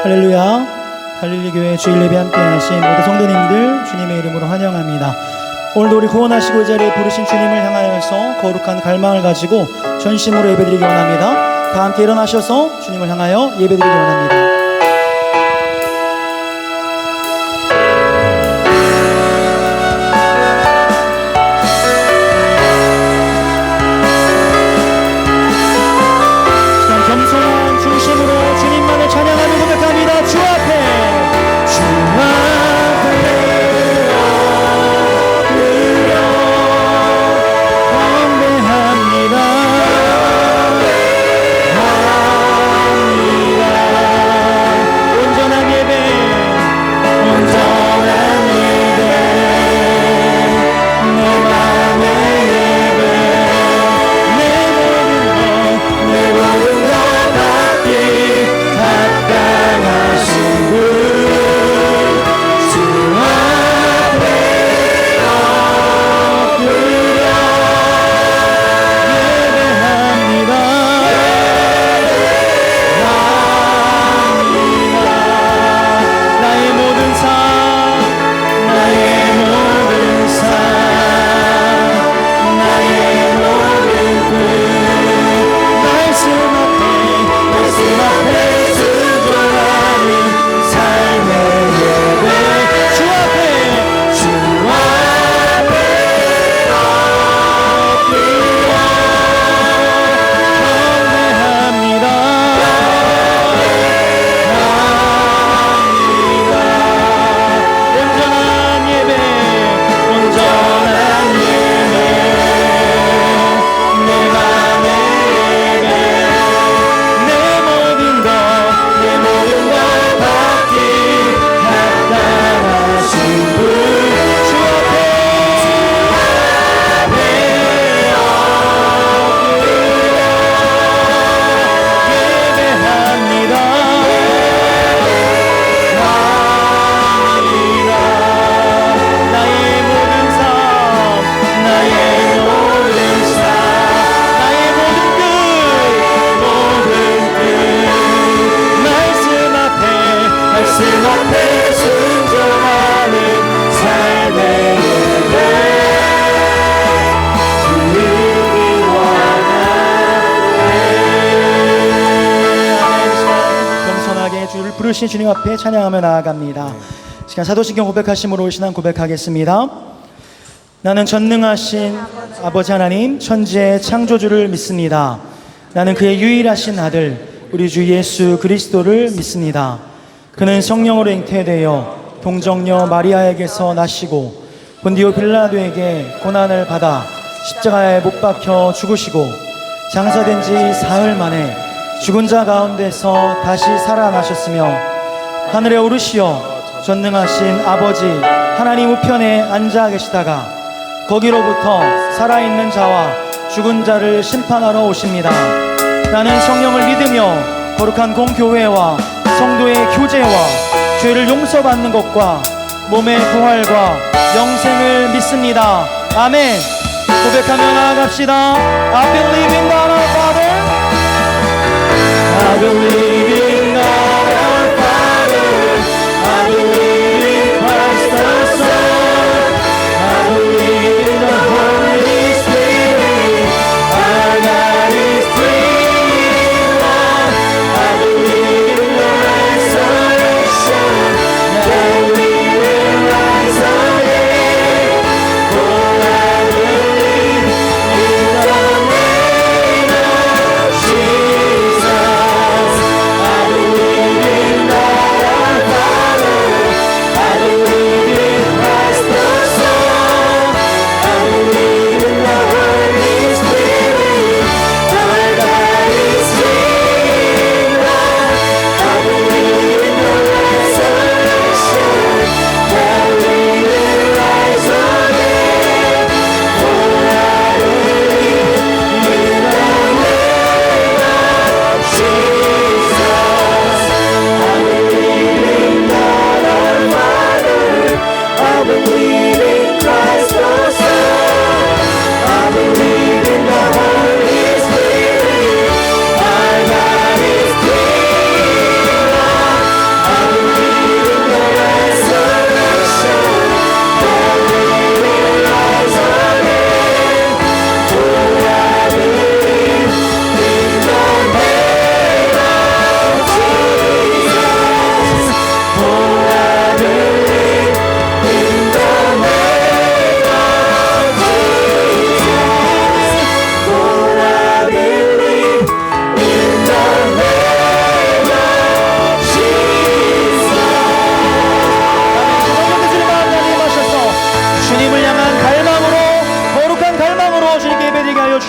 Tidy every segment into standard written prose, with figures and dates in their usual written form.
할렐루야. 갈릴리 교회 주일 예배 함께 하신 모든 성도님들 주님의 이름으로 환영합니다. 오늘도 우리 구원하시고 이 자리에 부르신 주님을 향하여서 거룩한 갈망을 가지고 전심으로 예배드리기 원합니다. 다 함께 일어나셔서 주님을 향하여 예배드리기 원합니다. 부르신 주님 앞에 찬양하며 나아갑니다. 시간 사도신경 고백하심으로 신앙 고백하겠습니다. 나는 전능하신 아버지 하나님 천지의 창조주를 믿습니다. 나는 그의 유일하신 아들 우리 주 예수 그리스도를 믿습니다. 그는 성령으로 잉태되어 동정녀 마리아에게서 나시고 본디오 빌라도에게 고난을 받아 십자가에 못 박혀 죽으시고 장사된 지 사흘 만에 죽은 자 가운데서 다시 살아나셨으며 하늘에 오르시어 전능하신 아버지 하나님 우편에 앉아 계시다가 거기로부터 살아있는 자와 죽은 자를 심판하러 오십니다. 나는 성령을 믿으며 거룩한 공교회와 성도의 교제와 죄를 용서받는 것과 몸의 부활과 영생을 믿습니다. 아멘. 고백하며 나아갑시다. I believe in God our Father. I believe in God our Father. I believe in Christ the Son. I believe in the Holy Spirit. Our God is three in one. I believe in the resurrection. That we will rise again. For I believe in the name of Jesus.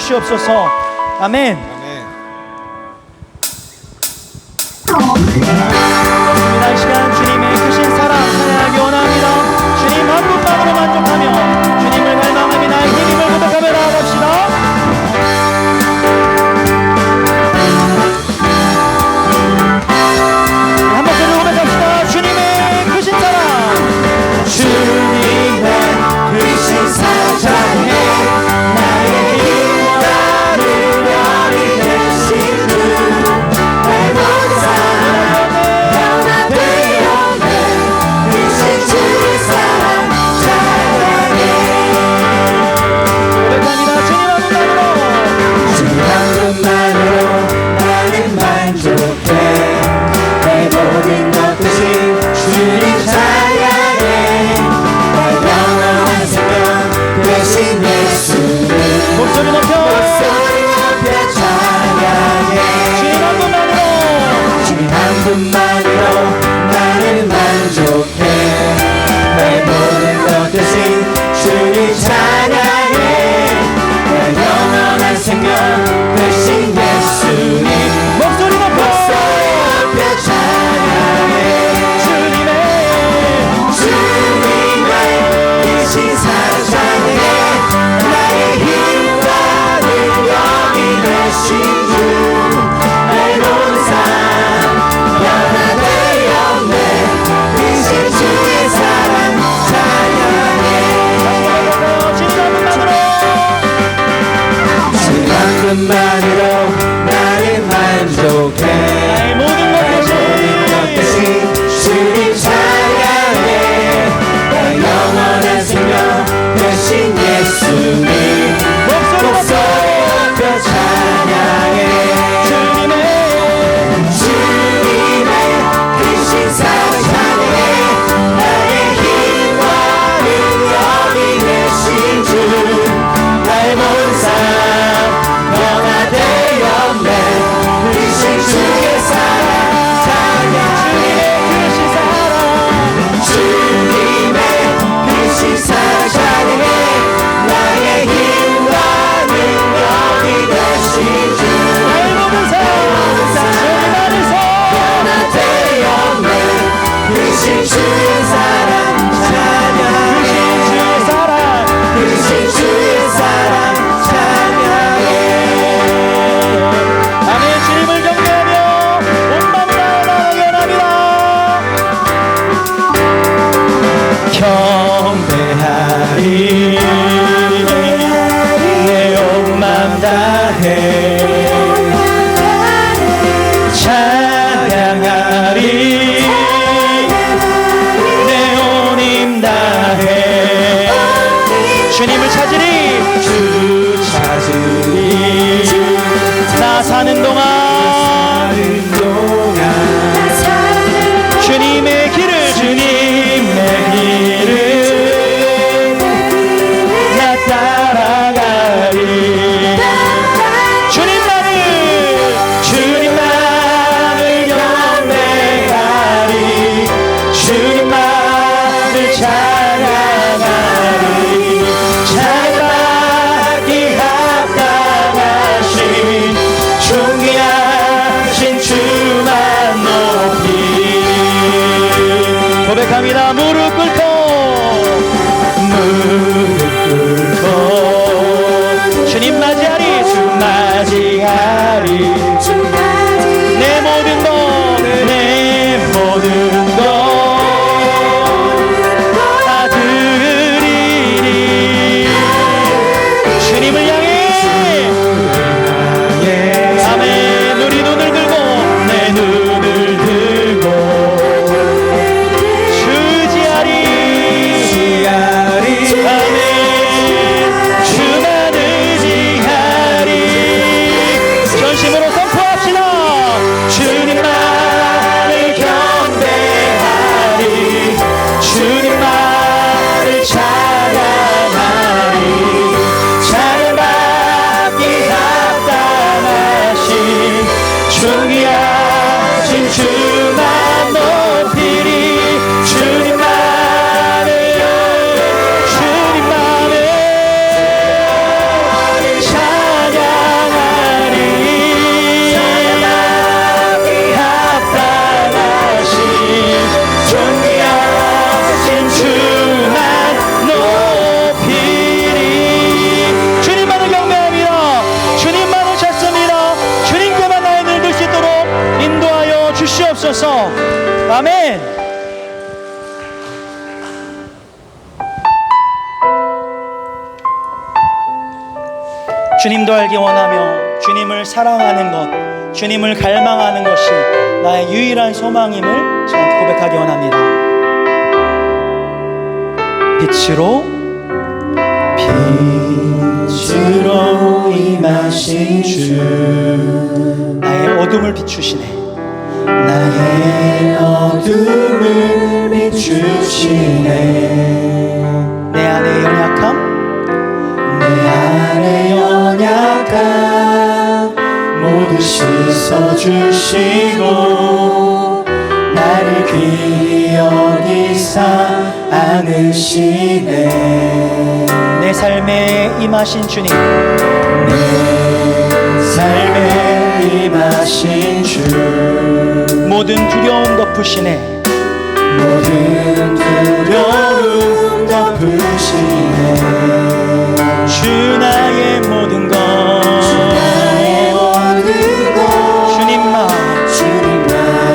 주시옵소서. 아멘. 좋습니다. 이 시간 주님의 크신 사랑 찬양하기 원합니다. 주님 한 분만으로 만족하며 주님을 갈망하며 나의 힘을 고백하며 나아갑시다. 한 번 더 고백합시다. 주님의 크신 사랑, 주님의 크신 사랑 찬양해. 나의 힘과 능력이 되신 주, 내 모든 삶 변화되었네. 크신 주의 사랑 찬양해. 고백합니다. 주님 한 분만으로 나는 만족해. 내 모든 것 대신 주님 찬양해. 내 영원한 생명 대신 예수를 목소리 높여 찬양해. 주님 한 분만으로, 주님 한 분만으로 나는 만족해. 내 모든 것 대신 주님 찬양해. 내 영원한 생명 대신 예수님 목소리 높여 찬양해. 주님의 이신 사랑 찬양해. 나의 힘과 능력이 되신 주, 내 모든 삶 변화되었네. 이신 주의 사랑 찬양해. 주님 한 분만으로 나는 만족해. 나의 모든 것 대신 주님 찬양해. 내 영원한 생명 대신 예수님 목소리 높여 찬양해. 주님의 크신 사랑 찬양해. 나의 힘과 능력이 되신 주, 나의 모든 삶 변화되었네. 크신 주의 사랑 찬양해. 주님의 크신 사랑 찬양해. 나의 힘과 능력이 되신 주, 나의 모든 삶 변화되었네. 크신 주의 사랑 찬양해. 크신 주의 사랑 찬양해. 아멘. 주님을 경배하며 온 마음을 다하여 나아갑니다. 경배하리 내 온 마음 다해. 찬양하리 내 온 힘 다해. 주님을 찾으리, 주 찾으리. 나 사는 동안 주님의 길을, 주님의 길을 나 따라가리. 주님만을 경배하리. 주님만을 찬양하리. 찬양받기 합당하신 존귀하신 주만 높이 고백합니다. 무릎 꿇고 주님 맞이하리. 주 맞이하리. 내 모든 것, 내 모든 것 다 드리리. 주님을 향해. 아멘. 우리 눈을 들고, 내 눈을 들고 주지하리. 아멘. 주만 의지하리. 전심으로 선포합시다. 주님만을 경배하리. 주님만을 찬양하리. 찬양받기 합당하신 존귀하신 주만 높이리. 주님만을 찬양. 주셔서 아멘. 주님도 알기 원하며 주님을 사랑하는 것, 주님을 갈망하는 것이 나의 유일한 소망임을 저는 고백하기 원합니다. 빛으로 임하신 주, 나의 어둠을 비추시네. 나의 어둠을 비추시네. 내 안의 연약함, 내 안의 연약함 모두 씻어주시고 나를 귀히 여기사 안으시네. 내 삶에 임하신 주님, 내 삶에 임하신 주, 모든 두려움 덮으시네. 모든 두려움 덮으시네. 주 나의 모든 것, 주님만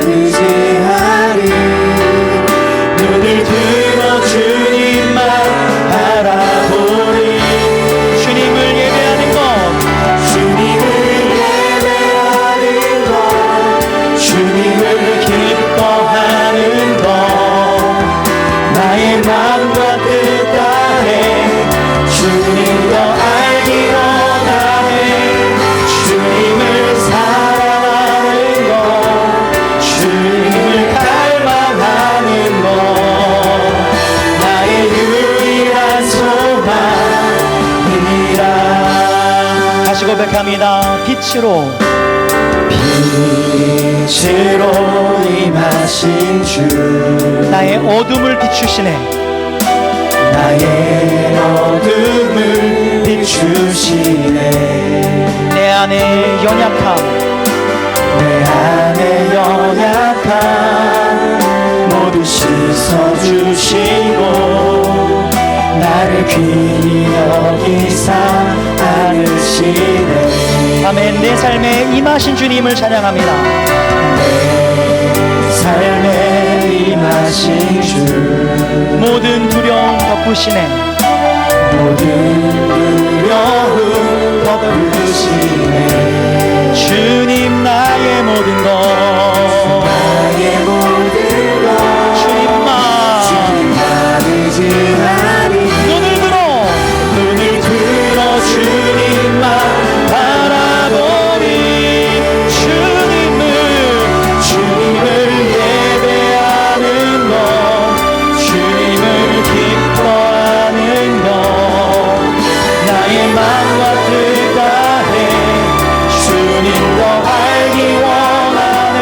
의지하리. 눈을 들어 주님만 바라보리. 주님을 예배하는 것, 주님을 기뻐하는 것, 나의 마음과 뜻 다해 주님 더 알기 원하네. 주님을 사랑하는 것, 주님을 갈망하는 것, 나의 유일한 소망이라. 다시 고백합니다. 빛으로 임하신 주, 나의 어둠을 비추시네. 나의 어둠을 비추시네. 내 안의 연약함, 내 안의 연약함 모두 씻어주시고 나를 귀히 여기사 안으시네. 아멘. 내 삶에 임하신 주님을 찬양합니다. 내 삶에 임하신 주, 모든 두려움 덮으시네. 모든 두려움 덮으시네. 주님 나의 모든 것, 나의 모든 것, 주님만 의지하리. 눈을 들어 주님만 바라보리. 주님을 예배하는 것, 주님을 기뻐하는 것, 나의 마음과 뜻 다해 주님 더 알기 원하네.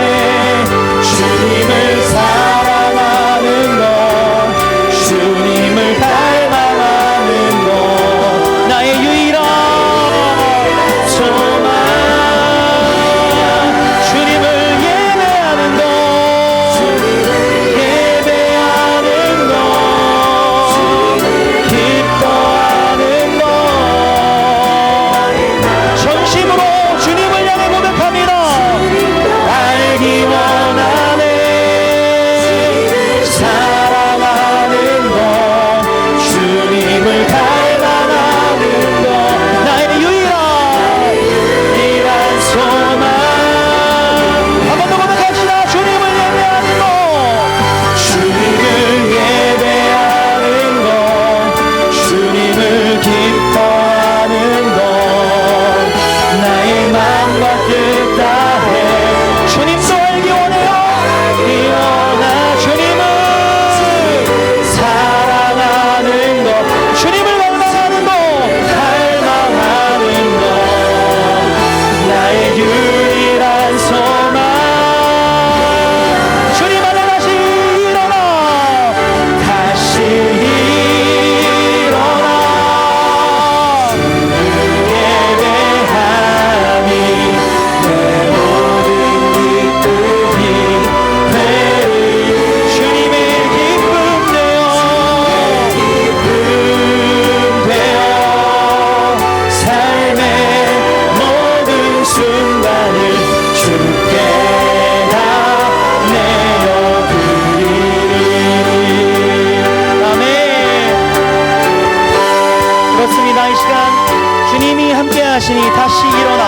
다시 일어나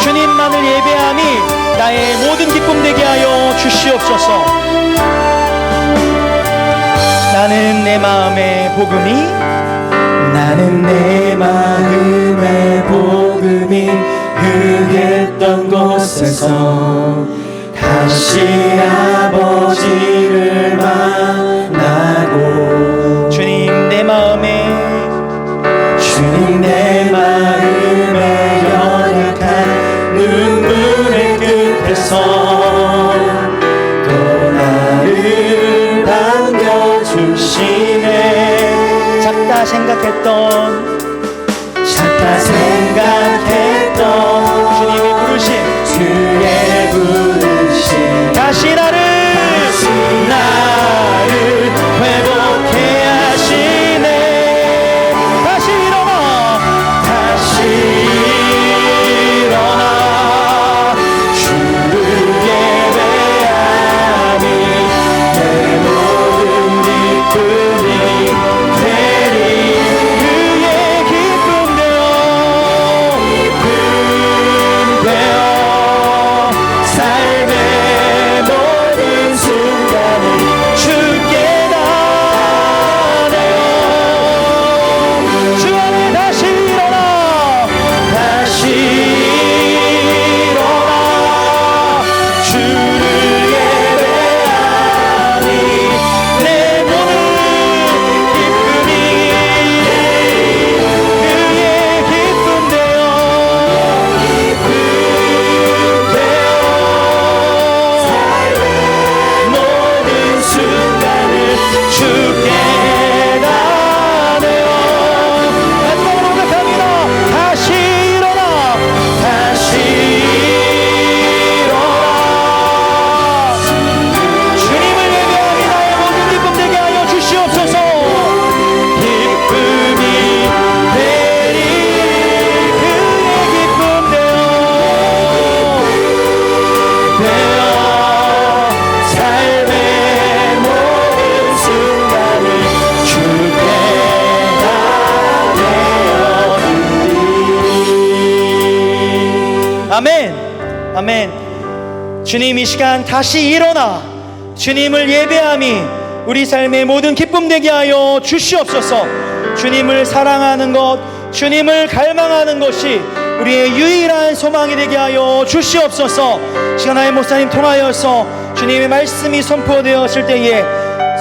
주님만을 예배함이 나의 모든 기쁨 되게 하여 주시옵소서. 나는 내 마음의 복음이 흐르던 곳에서 다시 아버지를 만나고 주님 내 마음에 연약한 눈물의 끝에서 또 나를 반겨주시네. 작다 생각했던 주님의 부르심 다시 나를 회복해 하시네. 다시 일어나 주를 예배하니 내 모든 기쁨이 되리. 그의 기쁨 되어 삶의 모든 순간을 주께 다 내어 주 안에 다시 일어나 주를 예배하니 내 모든 기쁨이 그의 기쁨 되어 모든 순간을 주께 다 내어 마지막으로 고백합니다. 다시 일어나 주님을 예배하니 나의 모든 기쁨 되게 하여 주시옵소서. 기쁨이 되리. 그의 기쁨 되어 삶의 모든 순간을 주께 다 내어드리리. 아멘. 아멘. 주님 이 시간 다시 일어나 주님을 예배함이 우리 삶의 모든 기쁨 되게 하여 주시옵소서. 주님을 사랑하는 것, 주님을 갈망하는 것이 우리의 유일한 소망이 되게 하여 주시옵소서. 시간하의 목사님 통하여서 주님의 말씀이 선포되었을 때에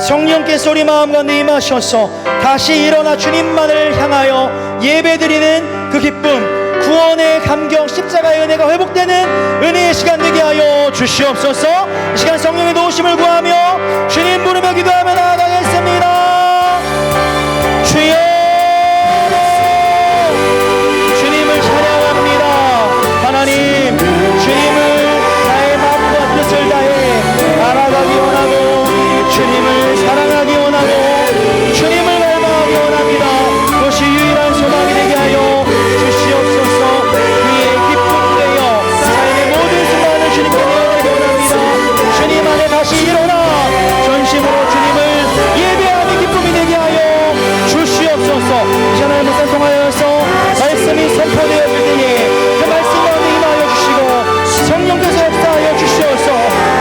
성령께서 우리 마음 가운데 임하셔서 다시 일어나 주님만을 향하여 예배드리는 그 기쁨, 구원의 감격, 십자가의 은혜가 회복되는 은혜의 시간 되게 하여 주시옵소서. 이 시간 성령의 도우심을 구하며 주님 부르며 기도하며 나아가겠습니다. 주여 주님을 찬양합니다. 하나님 주님을 나의 마음과 뜻을 다해 알아가기 원하고 주님을 사랑하기 원하고 주님을 갈망하기 원합니다. 그것이 유일한 소망이 되게 하여 주시옵소서. 그의 기쁨 되어 삶의 모든 순간을 주님께 내어드리기 원합니다. 주님 안에 다시 일어나 전심으로 주님을 예배하는 기쁨이 되게 하여 주시옵소서. 하나님 목사 통하여서 말씀이 선포되었을 때에 그 말씀 가운데 임하여 주시고 성령께서 역사하여 주시옵소서.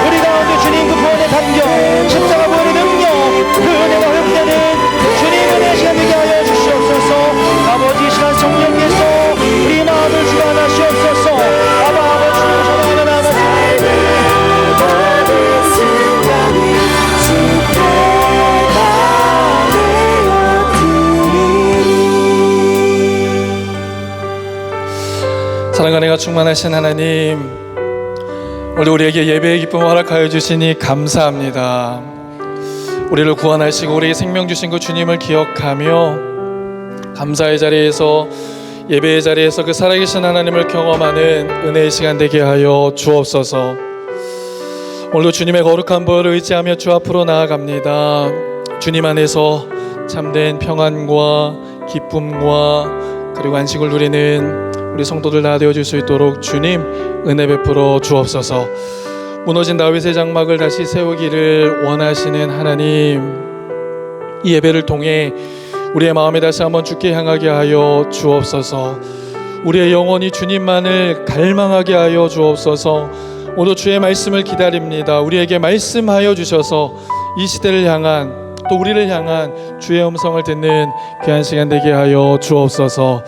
우리 가운데 주님 그 구원의 감격, 십자가 구원의 능력, 그 은혜가 회복되는 주님 은혜 시간 되게 하여 주시옵소서. 아버지 이 시간 성령께서 우리 마음을 주관하시옵소서. 아버지 주님을 전하며 나아가시옵소서. 사랑과 은혜가 충만하신 하나님, 오늘 우리에게 예배의 기쁨을 허락하여 주시니 감사합니다. 우리를 구원하시고 우리에게 생명 주신 그 주님을 기억하며 감사의 자리에서, 예배의 자리에서 그 살아계신 하나님을 경험하는 은혜의 시간 되게 하여 주옵소서. 오늘도 주님의 거룩한 보혈을 의지하며 주 앞으로 나아갑니다. 주님 안에서 참된 평안과 기쁨과 그리고 안식을 누리는 우리 성도들 다 되어줄 수 있도록 주님 은혜 베풀어 주옵소서. 무너진 다윗의 장막을 다시 세우기를 원하시는 하나님, 이 예배를 통해 우리의 마음에 다시 한번 주께 향하게 하여 주옵소서. 우리의 영혼이 주님만을 갈망하게 하여 주옵소서. 오늘 주의 말씀을 기다립니다. 우리에게 말씀하여 주셔서 이 시대를 향한, 또 우리를 향한 주의 음성을 듣는 귀한 시간 되게 하여 주옵소서.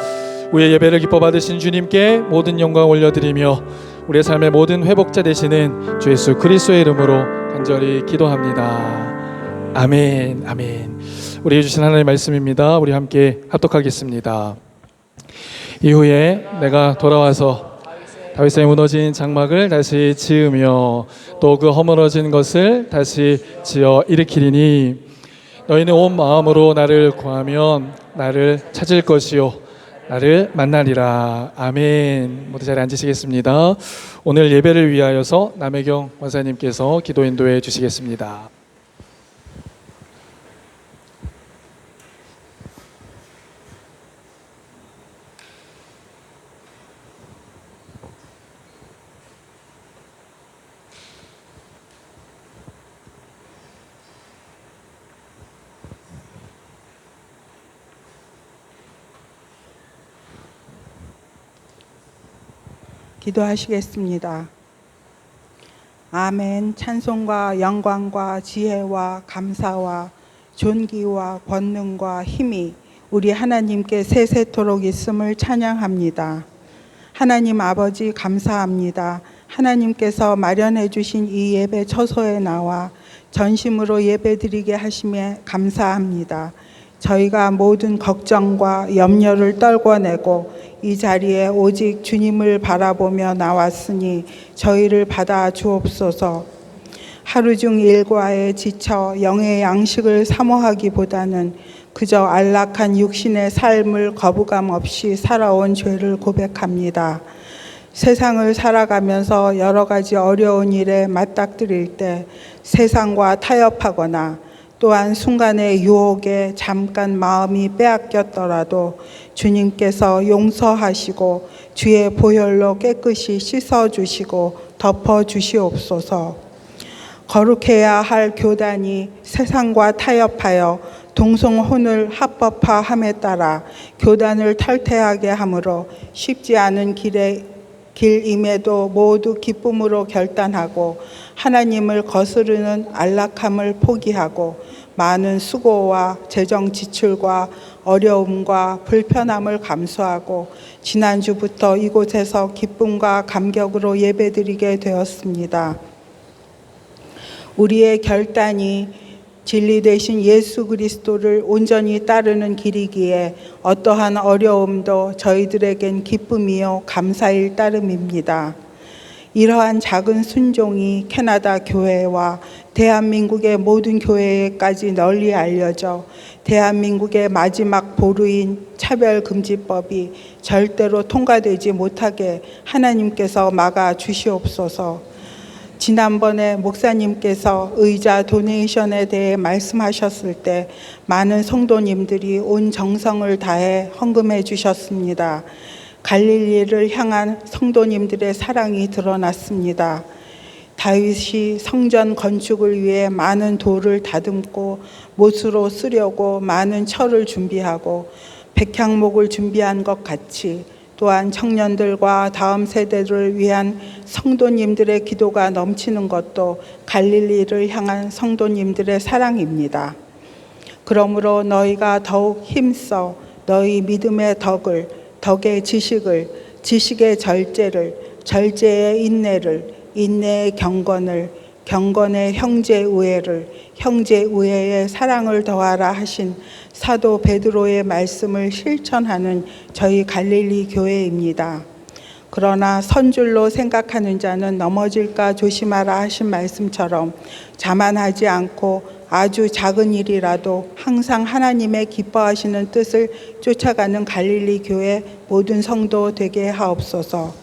우리의 예배를 기뻐 받으신 주님께 모든 영광 올려드리며 우리의 삶의 모든 회복자 되시는 주 예수 그리스도의 이름으로 간절히 기도합니다. 아멘. 아멘. 우리에게 주신 하나님의 말씀입니다. 우리 함께 합독하겠습니다. 이후에 내가 돌아와서 다윗의 무너진 장막을 다시 지으며 또 그 허물어진 것을 다시 지어 일으키리니 너희는 온 마음으로 나를 구하면 나를 찾을 것이요 나를 만나리라. 아멘. 모두 자리에 앉으시겠습니다. 오늘 예배를 위하여서 남혜경 원사님께서 기도 인도해 주시겠습니다. 기도하시겠습니다. 아멘. 찬송과 영광과 지혜와 감사와 존귀와 권능과 힘이 우리 하나님께 세세토록 있음을 찬양합니다. 하나님 아버지 감사합니다. 하나님께서 마련해 주신 이 예배 처소에 나와 전심으로 예배드리게 하심에 감사합니다. 저희가 모든 걱정과 염려를 떨궈내고 이 자리에 오직 주님을 바라보며 나왔으니 저희를 받아 주옵소서. 하루 중 일과에 지쳐 영의 양식을 사모하기보다는 그저 안락한 육신의 삶을 거부감 없이 살아온 죄를 고백합니다. 세상을 살아가면서 여러 가지 어려운 일에 맞닥뜨릴 때 세상과 타협하거나 또한 순간의 유혹에 잠깐 마음이 빼앗겼더라도 주님께서 용서하시고 주의 보혈로 깨끗이 씻어주시고 덮어주시옵소서. 거룩해야 할 교단이 세상과 타협하여 동성혼을 합법화함에 따라 교단을 탈퇴하게 하므로 쉽지 않은 길임에도 모두 기쁨으로 결단하고 하나님을 거스르는 안락함을 포기하고 많은 수고와 재정 지출과 어려움과 불편함을 감수하고 지난주부터 이곳에서 기쁨과 감격으로 예배드리게 되었습니다. 우리의 결단이 진리 되신 예수 그리스도를 온전히 따르는 길이기에 어떠한 어려움도 저희들에겐 기쁨이요 감사일 따름입니다. 이러한 작은 순종이 캐나다 교회와 대한민국의 모든 교회에까지 널리 알려져 대한민국의 마지막 보루인 차별금지법이 절대로 통과되지 못하게 하나님께서 막아 주시옵소서. 지난번에 목사님께서 의자 도네이션에 대해 말씀하셨을 때 많은 성도님들이 온 정성을 다해 헌금해 주셨습니다. 갈릴리를 향한 성도님들의 사랑이 드러났습니다. 다윗이 성전 건축을 위해 많은 돌을 다듬고 못으로 쓰려고 많은 철을 준비하고 백향목을 준비한 것 같이 또한 청년들과 다음 세대를 위한 성도님들의 기도가 넘치는 것도 갈릴리를 향한 성도님들의 사랑입니다. 그러므로 너희가 더욱 힘써 너희 믿음의 덕을, 덕의 지식을, 지식의 절제를, 절제의 인내를, 인내의 경건을, 경건의 형제우애를, 형제우애의 사랑을 더하라 하신 사도 베드로의 말씀을 실천하는 저희 갈릴리 교회입니다. 그러나 선줄로 생각하는 자는 넘어질까 조심하라 하신 말씀처럼 자만하지 않고 아주 작은 일이라도 항상 하나님의 기뻐하시는 뜻을 쫓아가는 갈릴리 교회 모든 성도 되게 하옵소서.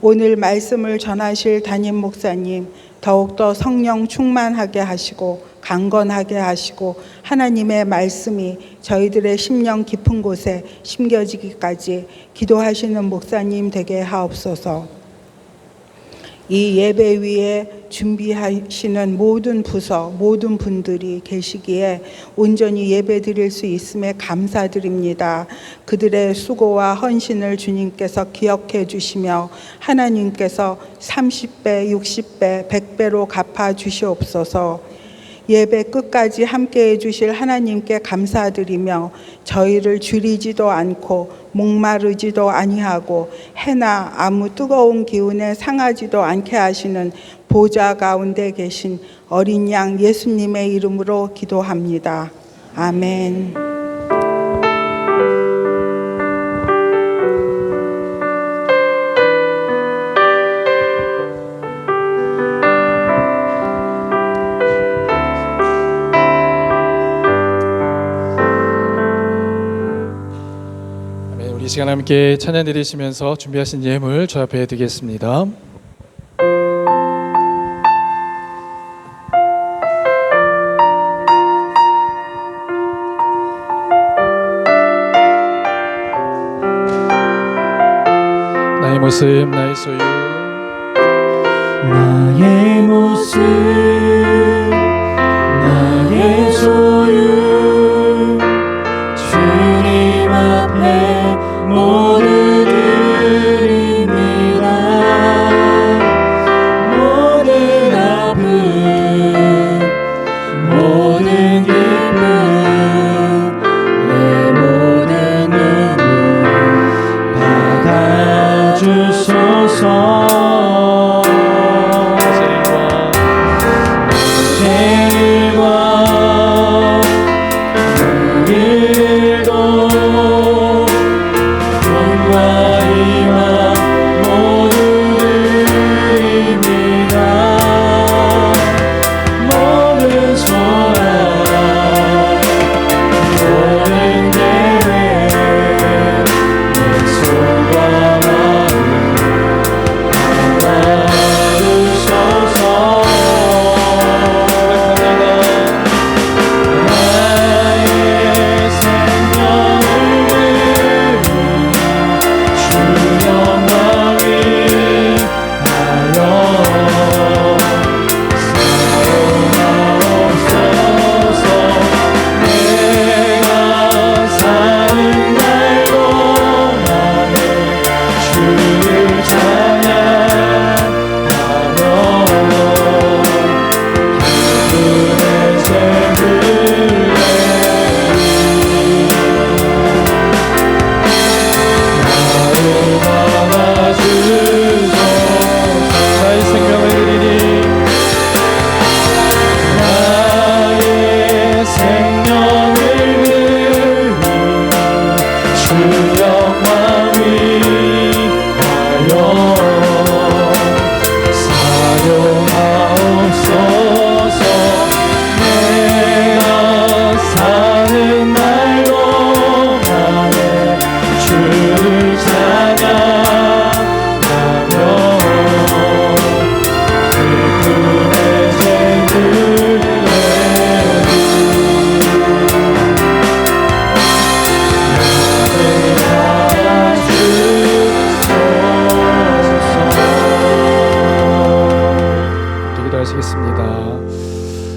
오늘 말씀을 전하실 담임 목사님 더욱더 성령 충만하게 하시고 강건하게 하시고 하나님의 말씀이 저희들의 심령 깊은 곳에 심겨지기까지 기도하시는 목사님 되게 하옵소서. 이 예배 위에 준비하시는 모든 부서, 모든 분들이 계시기에 온전히 예배 드릴 수 있음에 감사드립니다. 그들의 수고와 헌신을 주님께서 기억해 주시며 하나님께서 30배, 60배, 100배로 갚아 주시옵소서. 예배 끝까지 함께해 주실 하나님께 감사드리며 저희를 줄이지도 않고 목마르지도 아니하고 해나 아무 뜨거운 기운에 상하지도 않게 하시는 보좌 가운데 계신 어린 양 예수님의 이름으로 기도합니다. 아멘. 이 시간 함께 찬양 드리시면서 준비하신 예물 저 앞에 드리겠습니다. 나의 모습 나의 소유 나의 모습 나의 소유 주님 앞에 모두 드립니다. 모든 아픔 모든 기쁨 내 모든 눈물 받아주소서.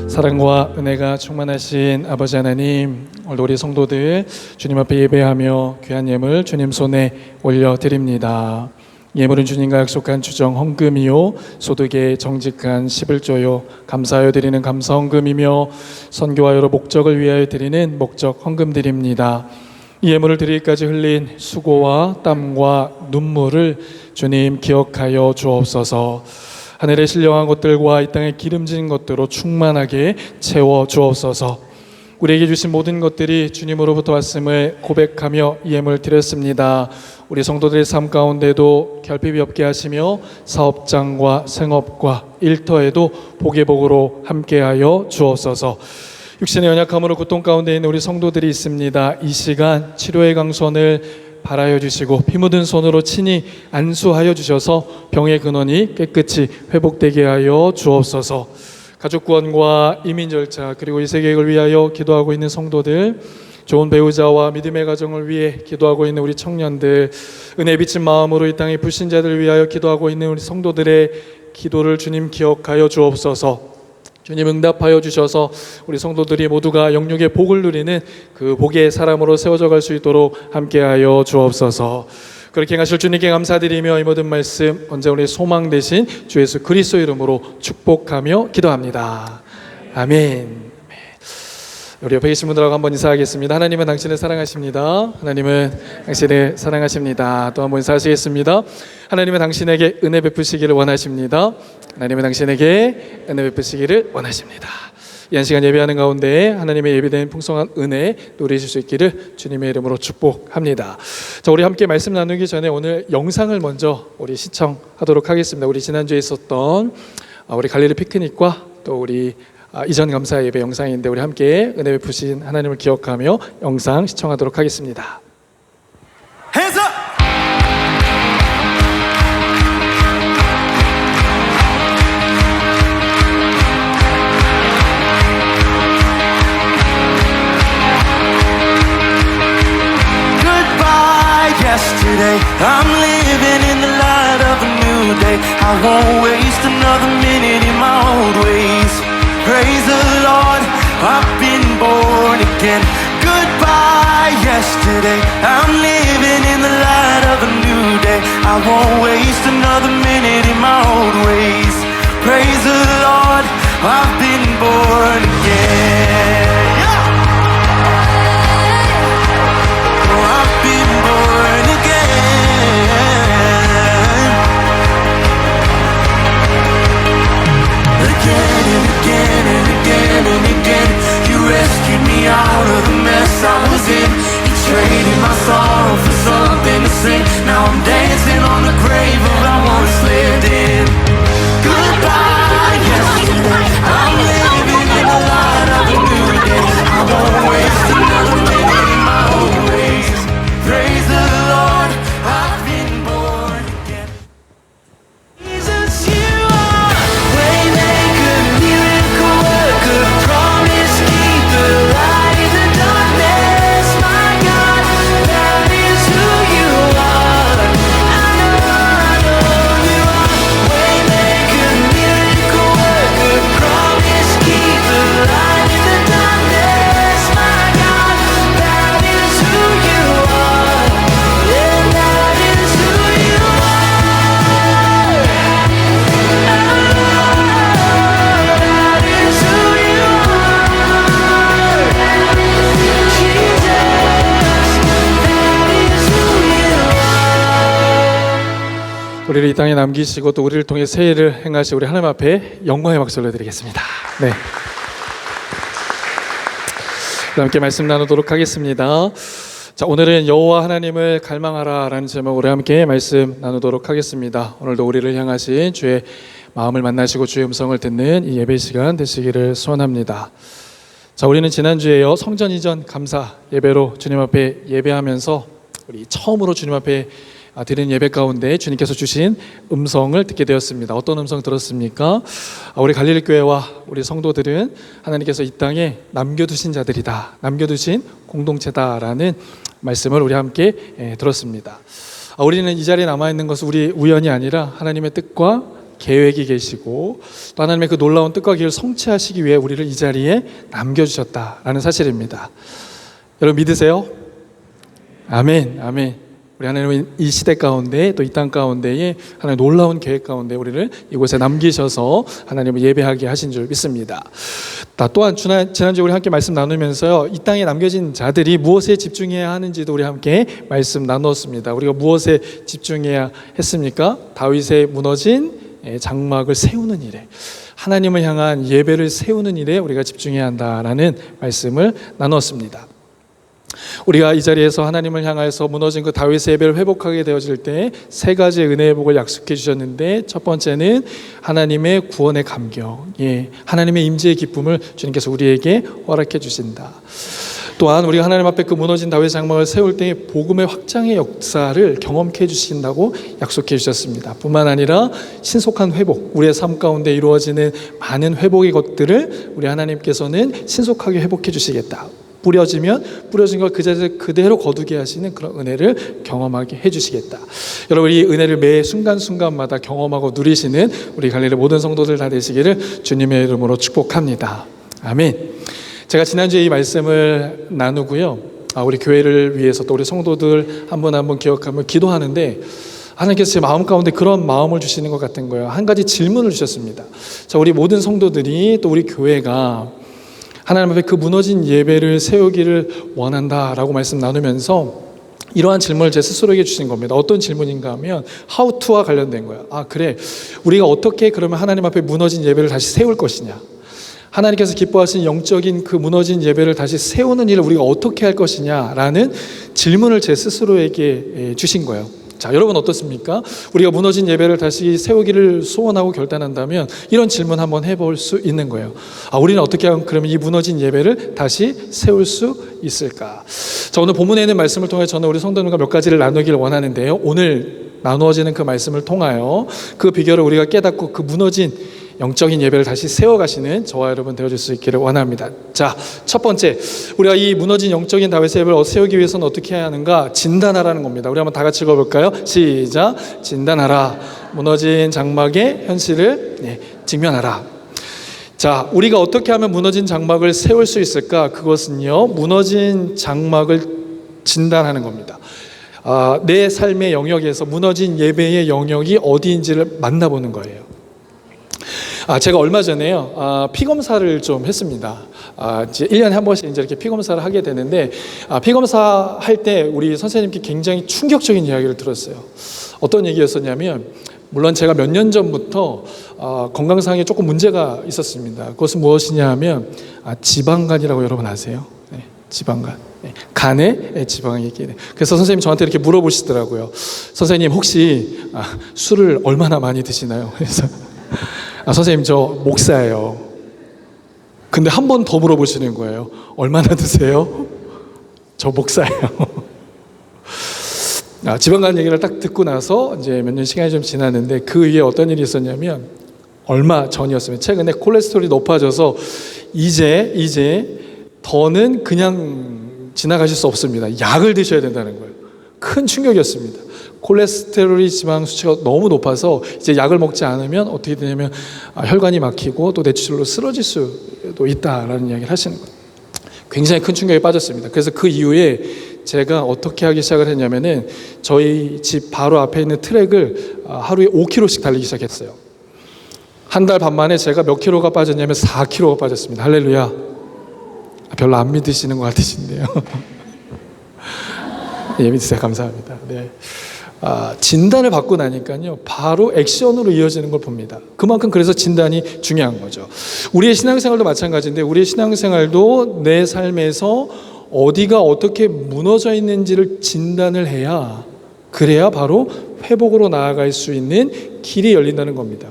사랑과 은혜가 충만하신 아버지 하나님, 오늘 우리 성도들 주님 앞에 예배하며 귀한 예물 주님 손에 올려드립니다. 예물은 주님과 약속한 주정 헌금이요 소득의 정직한 11조요 감사하여 드리는 감사 헌금이며 선교와 여러 목적을 위하여 드리는 목적 헌금 드립니다. 이 예물을 드리기까지 흘린 수고와 땀과 눈물을 주님 기억하여 주옵소서. 하늘에 신령한 것들과 이 땅에 기름진 것들로 충만하게 채워 주옵소서. 우리에게 주신 모든 것들이 주님으로부터 왔음을 고백하며 이 예물 드렸습니다. 우리 성도들의 삶 가운데도 결핍이 없게 하시며 사업장과 생업과 일터에도 복의 복으로 함께하여 주옵소서. 육신의 연약함으로 고통 가운데 있는 우리 성도들이 있습니다. 이 시간 치료의 강선을 바라여 주시고 피 묻은 손으로 친히 안수하여 주셔서 병의 근원이 깨끗이 회복되게 하여 주옵소서. 가족 구원과 이민 절차 그리고 이 세계를 위하여 기도하고 있는 성도들, 좋은 배우자와 믿음의 가정을 위해 기도하고 있는 우리 청년들, 은혜 비친 마음으로 이 땅의 불신자들을 위하여 기도하고 있는 우리 성도들의 기도를 주님 기억하여 주옵소서. 주님 응답하여 주셔서 우리 성도들이 모두가 영육의 복을 누리는 그 복의 사람으로 세워져 갈 수 있도록 함께하여 주옵소서. 그렇게 행하실 주님께 감사드리며 이 모든 말씀 언제 우리 소망 되신 주 예수 그리스도 이름으로 축복하며 기도합니다. 아멘. 우리 옆에 계신 분들하고 한번 인사하겠습니다. 하나님은 당신을 사랑하십니다. 하나님은 당신을 사랑하십니다. 또 한번 인사하시겠습니다. 하나님은 당신에게 은혜 베푸시기를 원하십니다. 하나님은 당신에게 은혜 베푸시기를 원하십니다. 이 한 시간 예배하는 가운데 하나님의 예비된 풍성한 은혜 누리실 수 있기를 주님의 이름으로 축복합니다. 자, 우리 함께 말씀 나누기 전에 오늘 영상을 먼저 우리 시청하도록 하겠습니다. 우리 지난주에 있었던 우리 갈릴리 피크닉과 또 우리 이전 감사 예배 영상인데 우리 함께 은혜 베푸신 하나님을 기억하며 영상 시청하도록 하겠습니다. 해서 Yesterday, I'm living in the light of a new day. I won't waste another minute in my old ways. Praise the Lord, I've been born again. Goodbye, yesterday, I'm living in the light of a new day. I won't waste another minute in my old ways. Praise the Lord, I've been born again. Rescued me out of the mess I was in. You traded my sorrow for something to sing. Now I'm dancing on the grave of I once lived in. Goodbye, yesterday. I'm living in the light of a new day. I won't waste another minute in my old ways. Praise the Lord, I've been born again. Jesus, you are waymaker, miracle worker, promise keeper, light in the darkness. My God, that is who you are. I know you are. Waymaker, miracle worker, promise keeper, light in the darkness. My God, that is who you are. And that is who you are. That is who you are. Jesus, that is who you are. 우리를 이 땅에 남기시고 또 우리를 통해 새 일을 행하시 우리 하나님 앞에 영광의 박수를 드리겠습니다. 네. 함께 말씀 나누도록 하겠습니다. 자, 오늘은 여호와 하나님을 갈망하라라는 제목으로 함께 말씀 나누도록 하겠습니다. 오늘도 우리를 향하신 주의 마음을 만나시고 주의 음성을 듣는 이 예배 시간 되시기를 소원합니다. 자, 우리는 지난주에요 성전 이전 감사 예배로 주님 앞에 예배하면서 우리 처음으로 주님 앞에 드리는 예배 가운데 주님께서 주신 음성을 듣게 되었습니다. 어떤 음성 들었습니까? 우리 갈릴리 교회와 우리 성도들은 하나님께서 이 땅에 남겨두신 자들이다, 남겨두신 공동체다라는 말씀을 우리 함께 들었습니다. 우리는 이 자리에 남아있는 것은 우리 우연이 아니라 하나님의 뜻과 계획이 계시고 또 하나님의 그 놀라운 뜻과 계획을 성취하시기 위해 우리를 이 자리에 남겨주셨다라는 사실입니다. 여러분 믿으세요? 아멘, 아멘. 우리 하나님은 이 시대 가운데 또 이 땅 가운데에 하나님의 놀라운 계획 가운데 우리를 이곳에 남기셔서 하나님을 예배하게 하신 줄 믿습니다. 또한 지난주에 우리 함께 말씀 나누면서요, 이 땅에 남겨진 자들이 무엇에 집중해야 하는지도 우리 함께 말씀 나누었습니다. 우리가 무엇에 집중해야 했습니까? 다윗의 무너진 장막을 세우는 일에, 하나님을 향한 예배를 세우는 일에 우리가 집중해야 한다라는 말씀을 나누었습니다. 우리가 이 자리에서 하나님을 향해서 무너진 그 다윗의 예배를 회복하게 되어질 때 세 가지의 은혜의 복을 약속해 주셨는데, 첫 번째는 하나님의 구원의 감격, 하나님의 임재의 기쁨을 주님께서 우리에게 허락해 주신다. 또한 우리가 하나님 앞에 그 무너진 다윗의 장막을 세울 때 복음의 확장의 역사를 경험케 해주신다고 약속해 주셨습니다. 뿐만 아니라 신속한 회복, 우리의 삶 가운데 이루어지는 많은 회복의 것들을 우리 하나님께서는 신속하게 회복해 주시겠다. 뿌려지면 뿌려진 걸 그 자리에서 그대로 거두게 하시는 그런 은혜를 경험하게 해주시겠다. 여러분, 이 은혜를 매 순간순간마다 경험하고 누리시는 우리 갈릴리 모든 성도들 다 되시기를 주님의 이름으로 축복합니다. 아멘. 제가 지난주에 이 말씀을 나누고요, 우리 교회를 위해서 또 우리 성도들 한 분 한 분 기억하며 기도하는데 하나님께서 제 마음 가운데 그런 마음을 주시는 것 같은 거예요. 한 가지 질문을 주셨습니다. 자, 우리 모든 성도들이 또 우리 교회가 하나님 앞에 그 무너진 예배를 세우기를 원한다라고 말씀 나누면서 이러한 질문을 제 스스로에게 주신 겁니다. 어떤 질문인가 하면 how to와 관련된 거예요. 그래, 우리가 어떻게 그러면 하나님 앞에 무너진 예배를 다시 세울 것이냐, 하나님께서 기뻐하시는 영적인 그 무너진 예배를 다시 세우는 일을 우리가 어떻게 할 것이냐라는 질문을 제 스스로에게 주신 거예요. 자, 여러분 어떻습니까? 우리가 무너진 예배를 다시 세우기를 소원하고 결단한다면 이런 질문 한번 해볼 수 있는 거예요. 우리는 어떻게 하면 그러면 이 무너진 예배를 다시 세울 수 있을까? 자, 오늘 본문에 있는 말씀을 통해 저는 우리 성도님과 몇 가지를 나누기를 원하는데요, 오늘 나누어지는 그 말씀을 통하여 그 비결을 우리가 깨닫고 그 무너진 영적인 예배를 다시 세워가시는 저와 여러분 되어줄 수 있기를 원합니다. 자, 첫 번째, 우리가 이 무너진 영적인 다윗의 예배를 세우기 위해서는 어떻게 해야 하는가? 진단하라는 겁니다. 우리 한번 다 같이 읽어볼까요? 시작. 진단하라. 무너진 장막의 현실을 직면하라. 자, 우리가 어떻게 하면 무너진 장막을 세울 수 있을까? 그것은요, 무너진 장막을 진단하는 겁니다. 내 삶의 영역에서 무너진 예배의 영역이 어디인지를 만나보는 거예요. 제가 얼마 전에요, 피 검사를 좀 했습니다. 이제 1년에 한 번씩 이제 이렇게 피 검사를 하게 되는데, 피 검사 할 때 우리 선생님께 굉장히 충격적인 이야기를 들었어요. 어떤 얘기였었냐면, 물론 제가 몇 년 전부터 건강상에 조금 문제가 있었습니다. 그것은 무엇이냐 하면 지방간이라고 여러분 아세요? 네, 지방간. 네, 간에 지방이 있게 돼. 그래서 선생님이 저한테 이렇게 물어보시더라고요. 선생님 혹시 술을 얼마나 많이 드시나요? 그래서 선생님 저 목사예요. 근데 한 번 더 물어보시는 거예요. 얼마나 드세요? 저 목사예요. 지방간 얘기를 딱 듣고 나서 이제 몇 년 시간이 좀 지났는데, 그 위에 어떤 일이 있었냐면, 얼마 전이었으면 최근에 콜레스테롤이 높아져서 이제 더는 그냥 지나가실 수 없습니다. 약을 드셔야 된다는 거예요. 큰 충격이었습니다. 콜레스테롤이 지방 수치가 너무 높아서 이제 약을 먹지 않으면 어떻게 되냐면 혈관이 막히고 또 뇌출혈로 쓰러질 수도 있다라는 이야기를 하시는 거예요. 굉장히 큰 충격에 빠졌습니다. 그래서 그 이후에 제가 어떻게 하기 시작을 했냐면은 저희 집 바로 앞에 있는 트랙을 하루에 5km씩 달리기 시작했어요. 한 달 반 만에 제가 몇 킬로가 빠졌냐면 4kg가 빠졌습니다. 할렐루야. 별로 안 믿으시는 것 같으신데요. 예, 믿으세요. 감사합니다. 네. 진단을 받고 나니까요, 바로 액션으로 이어지는 걸 봅니다. 그만큼 그래서 진단이 중요한 거죠. 우리의 신앙생활도 마찬가지인데, 우리의 신앙생활도 내 삶에서 어디가 어떻게 무너져 있는지를 진단을 해야, 그래야 바로 회복으로 나아갈 수 있는 길이 열린다는 겁니다.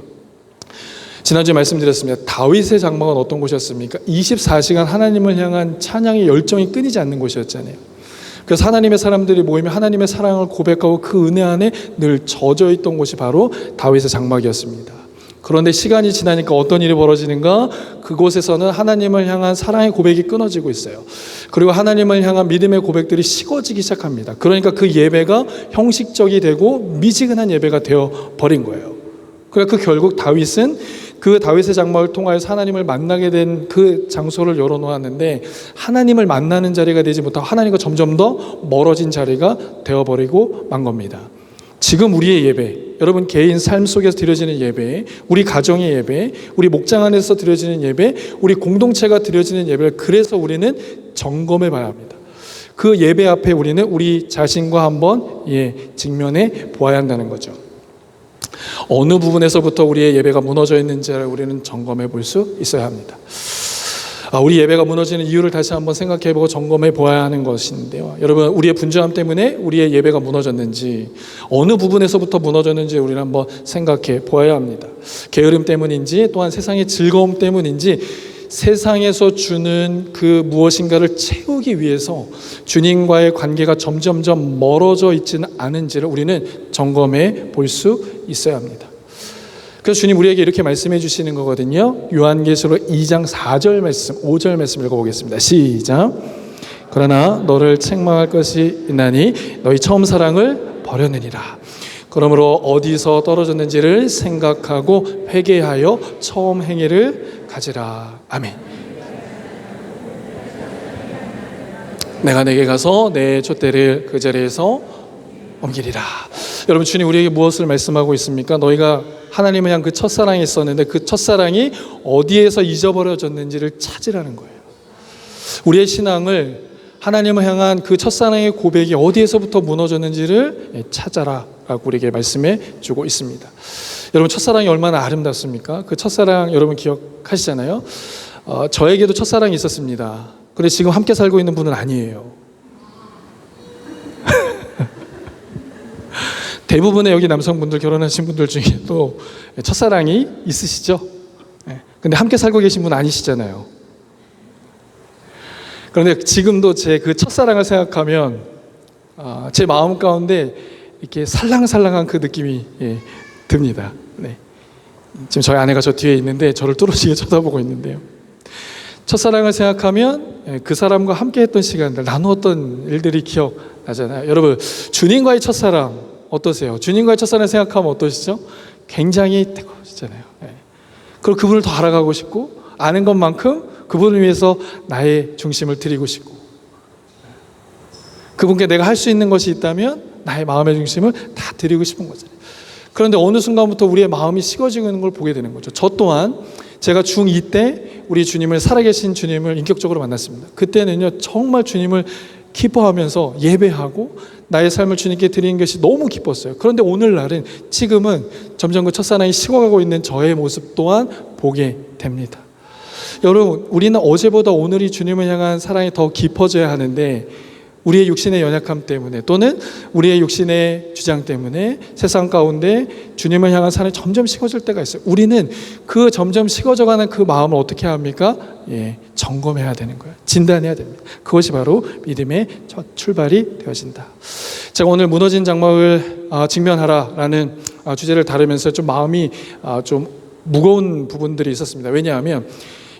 지난주에 말씀드렸습니다. 다윗의 장막은 어떤 곳이었습니까? 24시간 하나님을 향한 찬양의 열정이 끊이지 않는 곳이었잖아요. 그래서 하나님의 사람들이 모이면 하나님의 사랑을 고백하고 그 은혜 안에 늘 젖어 있던 곳이 바로 다윗의 장막이었습니다. 그런데 시간이 지나니까 어떤 일이 벌어지는가? 그곳에서는 하나님을 향한 사랑의 고백이 끊어지고 있어요. 그리고 하나님을 향한 믿음의 고백들이 식어지기 시작합니다. 그러니까 그 예배가 형식적이 되고 미지근한 예배가 되어 버린 거예요. 그러니까 그 결국 다윗은 그 다윗의 장막을 통하여서 하나님을 만나게 된 그 장소를 열어놓았는데, 하나님을 만나는 자리가 되지 못하고 하나님과 점점 더 멀어진 자리가 되어버리고 만 겁니다. 지금 우리의 예배, 여러분 개인 삶 속에서 드려지는 예배, 우리 가정의 예배, 우리 목장 안에서 드려지는 예배, 우리 공동체가 드려지는 예배를 그래서 우리는 점검해 봐야 합니다. 그 예배 앞에 우리는 우리 자신과 한번 직면해 보아야 한다는 거죠. 어느 부분에서부터 우리의 예배가 무너져 있는지를 우리는 점검해 볼 수 있어야 합니다. 우리 예배가 무너지는 이유를 다시 한번 생각해보고 점검해 보아야 하는 것인데요, 여러분, 우리의 분주함 때문에 우리의 예배가 무너졌는지, 어느 부분에서부터 무너졌는지 우리는 한번 생각해 보아야 합니다. 게으름 때문인지, 또한 세상의 즐거움 때문인지, 세상에서 주는 그 무엇인가를 채우기 위해서 주님과의 관계가 점점점 멀어져 있지는 않은지를 우리는 점검해 볼 수 있어야 합니다. 그래서 주님 우리에게 이렇게 말씀해 주시는 거거든요. 요한계시록 2장 4절 말씀, 5절 말씀 읽어보겠습니다. 시작. 그러나 너를 책망할 것이 있나니 너희 처음 사랑을 버렸느니라. 그러므로 어디서 떨어졌는지를 생각하고 회개하여 처음 행위를 가지라. 아멘. 내가 내게 가서 내 촛대를 그 자리에서 옮기리라. 여러분, 주님 우리에게 무엇을 말씀하고 있습니까? 너희가 하나님을 향한 그 첫사랑이 있었는데 그 첫사랑이 어디에서 잊어버려졌는지를 찾으라는 거예요. 우리의 신앙을 하나님을 향한 그 첫사랑의 고백이 어디에서부터 무너졌는지를 찾아라 라고 우리에게 말씀해 주고 있습니다. 여러분, 첫사랑이 얼마나 아름답습니까? 그 첫사랑 여러분 기억하시잖아요. 저에게도 첫사랑이 있었습니다. 그런데 지금 함께 살고 있는 분은 아니에요. 대부분의 여기 남성분들, 결혼하신 분들 중에도 첫사랑이 있으시죠? 근데 함께 살고 계신 분 아니시잖아요. 그런데 지금도 제 그 첫사랑을 생각하면 제 마음 가운데 이렇게 살랑살랑한 그 느낌이 듭니다. 네. 지금 저희 아내가 저 뒤에 있는데 저를 뚫어지게 쳐다보고 있는데요. 첫사랑을 생각하면 그 사람과 함께 했던 시간들, 나누었던 일들이 기억나잖아요. 여러분, 주님과의 첫사랑 어떠세요? 주님과의 첫사랑 생각하면 어떠시죠? 굉장히 뜨거워지잖아요. 그리고 그분을 더 알아가고 싶고, 아는 것만큼 그분을 위해서 나의 중심을 드리고 싶고, 그분께 내가 할 수 있는 것이 있다면 나의 마음의 중심을 다 드리고 싶은 거잖아요. 그런데 어느 순간부터 우리의 마음이 식어지고 있는 걸 보게 되는 거죠. 저 또한 제가 중2 때 우리 주님을, 살아계신 주님을 인격적으로 만났습니다. 그때는요, 정말 주님을 기뻐하면서 예배하고 나의 삶을 주님께 드리는 것이 너무 기뻤어요. 그런데 오늘날은, 지금은 점점 그 첫사랑이 식어가고 있는 저의 모습 또한 보게 됩니다. 여러분, 우리는 어제보다 오늘이 주님을 향한 사랑이 더 깊어져야 하는데, 우리의 육신의 연약함 때문에, 또는 우리의 육신의 주장 때문에 세상 가운데 주님을 향한 사랑이 점점 식어질 때가 있어요. 우리는 그 점점 식어져가는 그 마음을 어떻게 합니까? 점검해야 되는 거예요. 진단해야 됩니다. 그것이 바로 믿음의 첫 출발이 되어진다. 제가 오늘 무너진 장막을 직면하라라는 주제를 다루면서 좀 마음이 좀 무거운 부분들이 있었습니다. 왜냐하면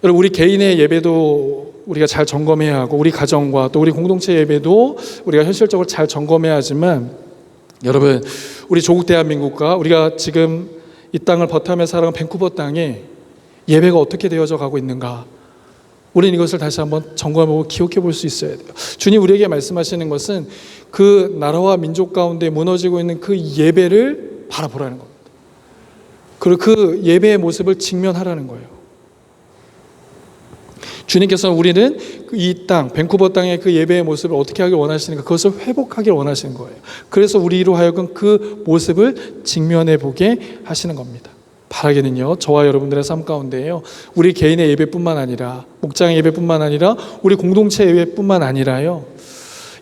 여러분, 우리 개인의 예배도 우리가 잘 점검해야 하고, 우리 가정과 또 우리 공동체 예배도 우리가 현실적으로 잘 점검해야 하지만, 여러분, 우리 조국 대한민국과 우리가 지금 이 땅을 버타며 살아가는 밴쿠버 땅에 예배가 어떻게 되어져 가고 있는가, 우리는 이것을 다시 한번 점검해보고 기억해 볼 수 있어야 돼요. 주님 우리에게 말씀하시는 것은 그 나라와 민족 가운데 무너지고 있는 그 예배를 바라보라는 겁니다. 그리고 그 예배의 모습을 직면하라는 거예요. 주님께서는 우리는 이 땅, 밴쿠버 땅의 그 예배의 모습을 어떻게 하길 원하시는가, 그것을 회복하길 원하시는 거예요. 그래서 우리로 하여금 그 모습을 직면해 보게 하시는 겁니다. 바라기는요, 저와 여러분들의 삶 가운데에요, 우리 개인의 예배뿐만 아니라, 목장의 예배뿐만 아니라, 우리 공동체 예배뿐만 아니라요,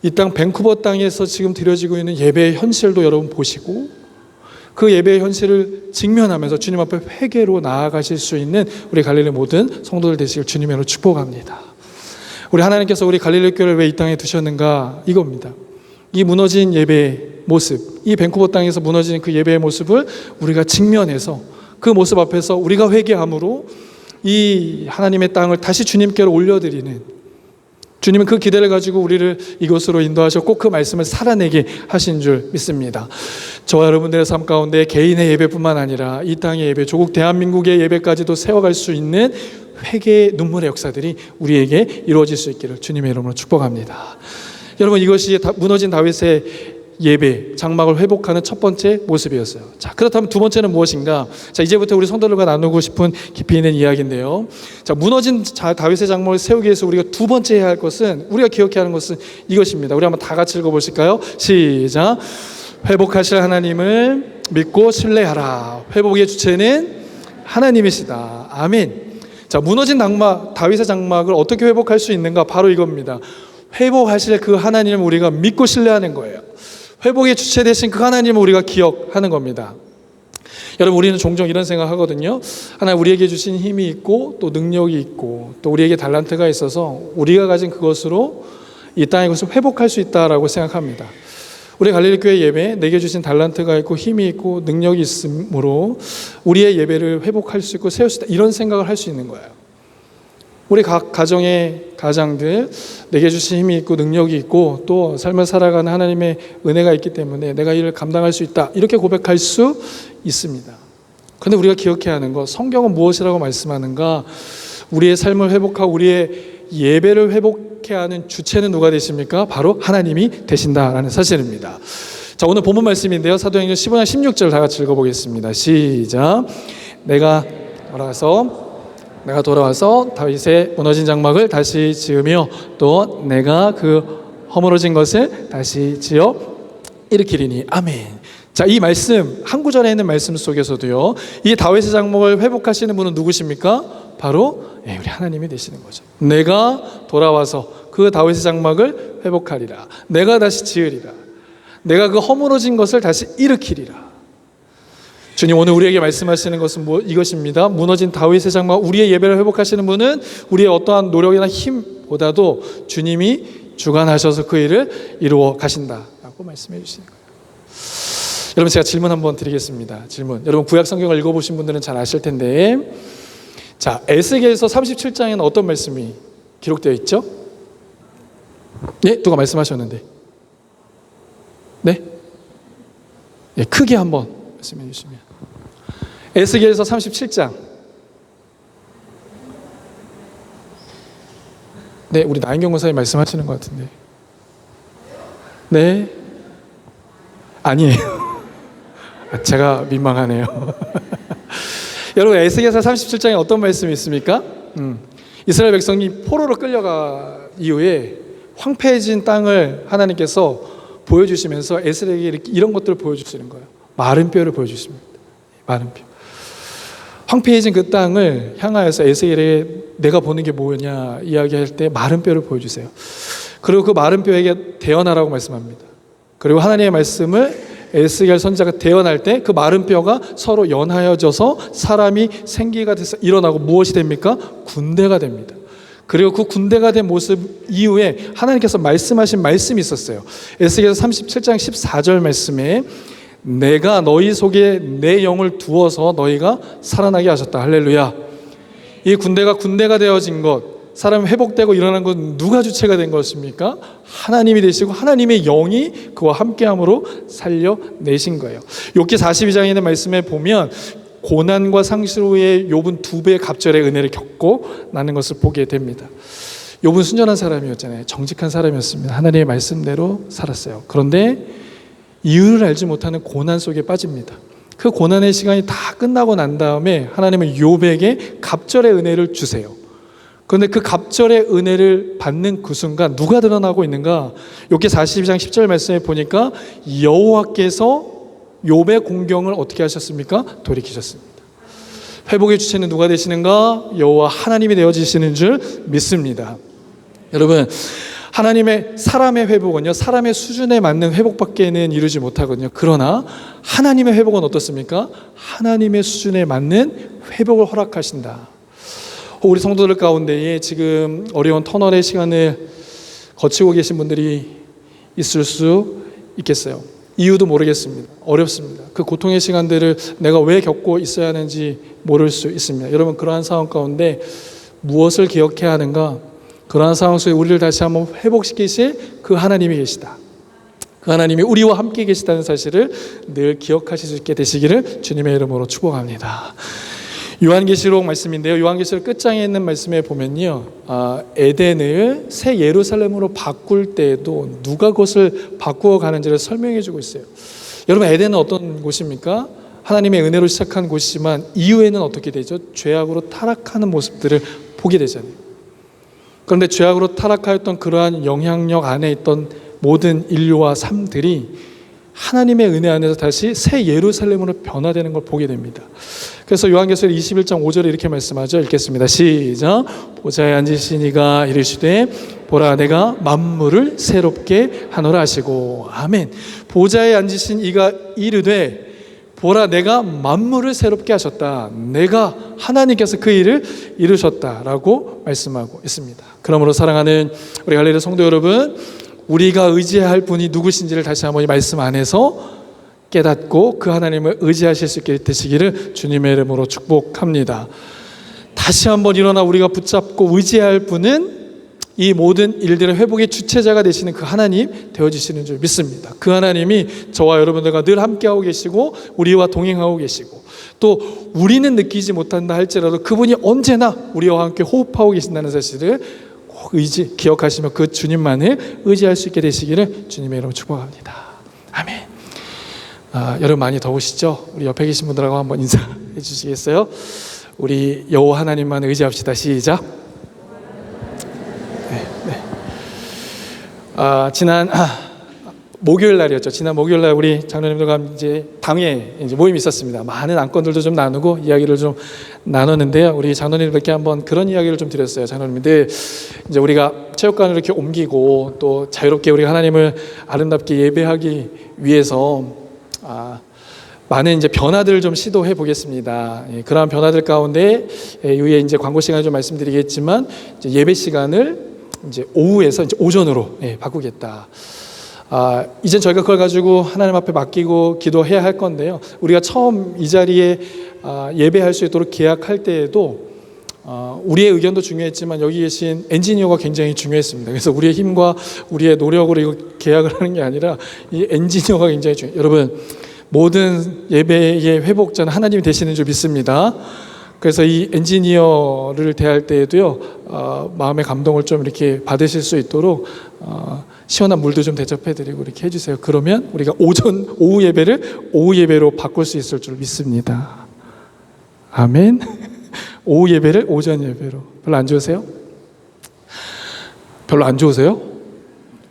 이 땅 밴쿠버 땅에서 지금 드려지고 있는 예배의 현실도 여러분 보시고, 그 예배의 현실을 직면하면서 주님 앞에 회개로 나아가실 수 있는 우리 갈릴리 모든 성도들 되시길 주님의 이름으로 축복합니다. 우리 하나님께서 우리 갈릴리 교회를 왜 이 땅에 두셨는가, 이겁니다. 이 무너진 예배의 모습, 이 밴쿠버 땅에서 무너진 그 예배의 모습을 우리가 직면해서 그 모습 앞에서 우리가 회개함으로 이 하나님의 땅을 다시 주님께로 올려드리는, 주님은 그 기대를 가지고 우리를 이곳으로 인도하셨고 그 말씀을 살아내게 하신 줄 믿습니다. 저와 여러분들의 삶 가운데 개인의 예배뿐만 아니라 이 땅의 예배, 조국 대한민국의 예배까지도 세워갈 수 있는 회개의 눈물의 역사들이 우리에게 이루어질 수 있기를 주님의 이름으로 축복합니다. 여러분, 이것이 무너진 다윗의 예배, 장막을 회복하는 첫 번째 모습이었어요. 자, 그렇다면 두 번째는 무엇인가? 자, 이제부터 우리 성도들과 나누고 싶은 깊이 있는 이야기인데요. 자, 무너진 다윗의 장막을 세우기 위해서 우리가 두 번째 해야 할 것은, 우리가 기억해야 하는 것은 이것입니다. 우리 한번 다 같이 읽어보실까요? 시작. 회복하실 하나님을 믿고 신뢰하라. 회복의 주체는 하나님이시다. 아멘. 자, 무너진 다윗의 장막을 어떻게 회복할 수 있는가? 바로 이겁니다. 회복하실 그 하나님을 우리가 믿고 신뢰하는 거예요. 회복의 주체 되신 그 하나님을 우리가 기억하는 겁니다. 여러분, 우리는 종종 이런 생각하거든요. 하나님 우리에게 주신 힘이 있고 또 능력이 있고 또 우리에게 달란트가 있어서 우리가 가진 그것으로 이 땅의 것을 회복할 수 있다라고 생각합니다. 우리 갈릴리 교회 예배, 내게 주신 달란트가 있고 힘이 있고 능력이 있으므로 우리의 예배를 회복할 수 있고 세울 수 있다, 이런 생각을 할 수 있는 거예요. 우리 각 가정의 가장들, 내게 주신 힘이 있고 능력이 있고 또 삶을 살아가는 하나님의 은혜가 있기 때문에 내가 이를 감당할 수 있다, 이렇게 고백할 수 있습니다. 그런데 우리가 기억해야 하는 것, 성경은 무엇이라고 말씀하는가? 우리의 삶을 회복하고 우리의 예배를 회복해야 하는 주체는 누가 되십니까? 바로 하나님이 되신다라는 사실입니다. 자, 오늘 본문 말씀인데요, 사도행전 15장 16절 다 같이 읽어보겠습니다. 시작. 내가 돌아와서 다윗의 무너진 장막을 다시 지으며 또 내가 그 허물어진 것을 다시 지어 일으키리니. 아멘. 자, 이 말씀, 한 구절에 있는 말씀 속에서도요, 이 다윗의 장막을 회복하시는 분은 누구십니까? 바로 우리 하나님이 되시는 거죠. 내가 돌아와서 그 다윗의 장막을 회복하리라. 내가 다시 지으리라. 내가 그 허물어진 것을 다시 일으키리라. 주님, 오늘 우리에게 말씀하시는 것은 이것입니다. 무너진 다윗의 장막, 우리의 예배를 회복하시는 분은 우리의 어떠한 노력이나 힘보다도 주님이 주관하셔서 그 일을 이루어 가신다라고 말씀해 주시는 거예요. 여러분, 제가 질문 한번 드리겠습니다. 질문. 여러분, 구약 성경을 읽어보신 분들은 잘 아실 텐데, 자, 에스겔서 37장에는 어떤 말씀이 기록되어 있죠? 네, 누가 말씀하셨는데? 네? 네, 크게 한번 말씀해 주시면. 에스겔서 37장. 네, 우리 나인경 권사님 말씀하시는 것 같은데. 네? 아니에요. 제가 민망하네요. 여러분, 에스겔서 37장에 어떤 말씀이 있습니까? 이스라엘 백성이 포로로 끌려가 이후에 황폐해진 땅을 하나님께서 보여주시면서 에스겔에게 이런 것들을 보여주시는 거예요. 마른 뼈를 보여주십니다. 마른 뼈. 황폐해진 그 땅을 향하여서 에스겔에게 내가 보는 게 뭐냐 이야기할 때 마른 뼈를 보여주세요. 그리고 그 마른 뼈에게 대언하라고 말씀합니다. 그리고 하나님의 말씀을 에스겔 선지자가 대언할 때 그 마른 뼈가 서로 연하여져서 사람이 생기가 돼서 일어나고 무엇이 됩니까? 군대가 됩니다. 그리고 그 군대가 된 모습 이후에 하나님께서 말씀하신 말씀이 있었어요. 에스겔서 37장 14절 말씀에 내가 너희 속에 내 영을 두어서 너희가 살아나게 하셨다. 할렐루야. 이 군대가 되어진 것, 사람이 회복되고 일어난 건 누가 주체가 된 것입니까? 하나님이 되시고 하나님의 영이 그와 함께함으로 살려내신 거예요. 욥기 42장에 있는 말씀에 보면 고난과 상실 후에 욥은 2배의 갑절의 은혜를 겪고 나는 것을 보게 됩니다. 욥은 순전한 사람이었잖아요. 정직한 사람이었습니다. 하나님의 말씀대로 살았어요. 그런데 이유를 알지 못하는 고난 속에 빠집니다. 그 고난의 시간이 다 끝나고 난 다음에 하나님은 욥에게 갑절의 은혜를 주세요. 그런데 그 갑절의 은혜를 받는 그 순간 누가 드러나고 있는가? 욥기 42장 10절 말씀에 보니까 여호와께서 욥의 공경을 어떻게 하셨습니까? 돌이키셨습니다. 회복의 주체는 누가 되시는가? 여호와 하나님이 되어지시는 줄 믿습니다. 여러분, 하나님의 사람의 회복은요, 사람의 수준에 맞는 회복밖에는 이루지 못하거든요. 그러나 하나님의 회복은 어떻습니까? 하나님의 수준에 맞는 회복을 허락하신다. 우리 성도들 가운데에 지금 어려운 터널의 시간을 거치고 계신 분들이 있을 수 있겠어요. 이유도 모르겠습니다. 어렵습니다. 그 고통의 시간들을 내가 왜 겪고 있어야 하는지 모를 수 있습니다. 여러분, 그러한 상황 가운데 무엇을 기억해야 하는가? 그러한 상황 속에 우리를 다시 한번 회복시키실 그 하나님이 계시다. 그 하나님이 우리와 함께 계시다는 사실을 늘 기억하실 수 있게 되시기를 주님의 이름으로 축복합니다. 요한계시록 말씀인데요, 요한계시록 끝장에 있는 말씀에 보면요, 에덴을 새 예루살렘으로 바꿀 때에도 누가 그것을 바꾸어 가는지를 설명해 주고 있어요. 여러분, 에덴은 어떤 곳입니까? 하나님의 은혜로 시작한 곳이지만 이후에는 어떻게 되죠? 죄악으로 타락하는 모습들을 보게 되잖아요. 그런데 죄악으로 타락하였던 그러한 영향력 안에 있던 모든 인류와 삶들이 하나님의 은혜 안에서 다시 새 예루살렘으로 변화되는 걸 보게 됩니다. 그래서 요한계시록 21장 5절에 이렇게 말씀하죠. 읽겠습니다. 시작. 보좌에 앉으신 이가 이르시되 보라 내가 만물을 새롭게 하노라 하시고. 아멘. 보좌에 앉으신 이가 이르되 보라 내가 만물을 새롭게 하셨다. 내가 하나님께서 그 일을 이루셨다라고 말씀하고 있습니다. 그러므로 사랑하는 우리 갈릴리 성도 여러분, 우리가 의지해야 할 분이 누구신지를 다시 한번 이 말씀 안에서 깨닫고 그 하나님을 의지하실 수 있게 되시기를 주님의 이름으로 축복합니다. 다시 한번 일어나 우리가 붙잡고 의지할 분은 이 모든 일들의 회복의 주체자가 되시는 그 하나님 되어주시는 줄 믿습니다. 그 하나님이 저와 여러분들과 늘 함께하고 계시고 우리와 동행하고 계시고 또 우리는 느끼지 못한다 할지라도 그분이 언제나 우리와 함께 호흡하고 계신다는 사실을 꼭 기억하시며 그 주님만을 의지할 수 있게 되시기를 주님의 이름으로 축복합니다. 아멘. 여러분 많이 더우시죠? 우리 옆에 계신 분들하고 한번 인사해 주시겠어요? 우리 여호와 하나님만 의지합시다. 시작. 지난 목요일 날이었죠. 지난 목요일 날 우리 장로님들과 이제 당회 이제 모임이 있었습니다. 많은 안건들도 좀 나누고 이야기를 좀 나눴는데요. 우리 장로님들께 한번 그런 이야기를 좀 드렸어요. 장로님들, 이제 우리가 체육관을 이렇게 옮기고 또 자유롭게 우리가 하나님을 아름답게 예배하기 위해서 많은 이제 변화들을 좀 시도해 보겠습니다. 그러한 변화들 가운데 이후에 이제 광고 시간에 좀 말씀드리겠지만 이제 예배 시간을 이제 오후에서 이제 오전으로 바꾸겠다. 이젠 저희가 그걸 가지고 하나님 앞에 맡기고 기도해야 할 건데요. 우리가 처음 이 자리에 예배할 수 있도록 계약할 때에도 우리의 의견도 중요했지만 여기 계신 엔지니어가 굉장히 중요했습니다. 그래서 우리의 힘과 우리의 노력으로 이거 계약을 하는 게 아니라 이 엔지니어가 굉장히 중요해요. 여러분, 모든 예배의 회복자는 하나님이 되시는 줄 믿습니다. 그래서 이 엔지니어를 대할 때에도요, 마음의 감동을 좀 이렇게 받으실 수 있도록 시원한 물도 좀 대접해드리고 이렇게 해주세요. 그러면 우리가 오후 예배를 오후 예배로 바꿀 수 있을 줄 믿습니다. 아멘. 오후 예배를 오전 예배로. 별로 안 좋으세요? 별로 안 좋으세요?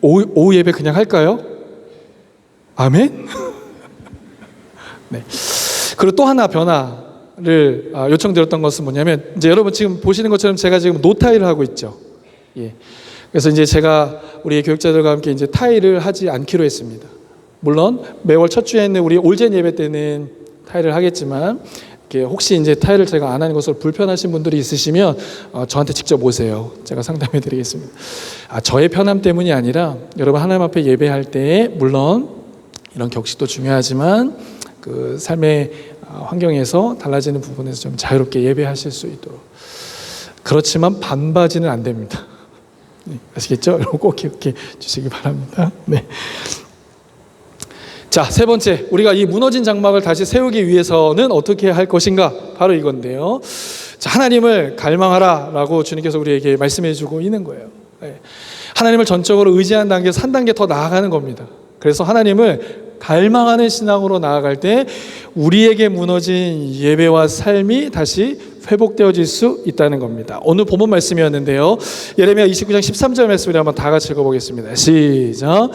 오후 예배 그냥 할까요? 아멘. 네. 그리고 또 하나 변화를 요청드렸던 것은 뭐냐면, 이제 여러분 지금 보시는 것처럼 제가 지금 노타일을 하고 있죠. 예. 그래서 이제 제가 우리 교육자들과 함께 이제 타일을 하지 않기로 했습니다. 물론 매월 첫 주에는 우리 올젠 예배 때는 타일을 하겠지만, 혹시 이제 타일을 제가 안 하는 것으로 불편하신 분들이 있으시면 저한테 직접 오세요. 제가 상담해 드리겠습니다. 저의 편함 때문이 아니라 여러분 하나님 앞에 예배할 때 물론 이런 격식도 중요하지만 그 삶의 환경에서 달라지는 부분에서 좀 자유롭게 예배하실 수 있도록. 그렇지만 반바지는 안 됩니다. 네, 아시겠죠? 여러분 꼭 기억해 주시기 바랍니다. 네. 자, 세 번째, 우리가 이 무너진 장막을 다시 세우기 위해서는 어떻게 할 것인가? 바로 이건데요. 자, 하나님을 갈망하라 라고 주님께서 우리에게 말씀해 주고 있는 거예요. 네. 하나님을 전적으로 의지하는 단계에서 한 단계 더 나아가는 겁니다. 그래서 하나님을 갈망하는 신앙으로 나아갈 때 우리에게 무너진 예배와 삶이 다시 회복되어질 수 있다는 겁니다. 오늘 본문 말씀이었는데요. 예레미야 29장 13절 말씀을 한번 다 같이 읽어보겠습니다. 시작.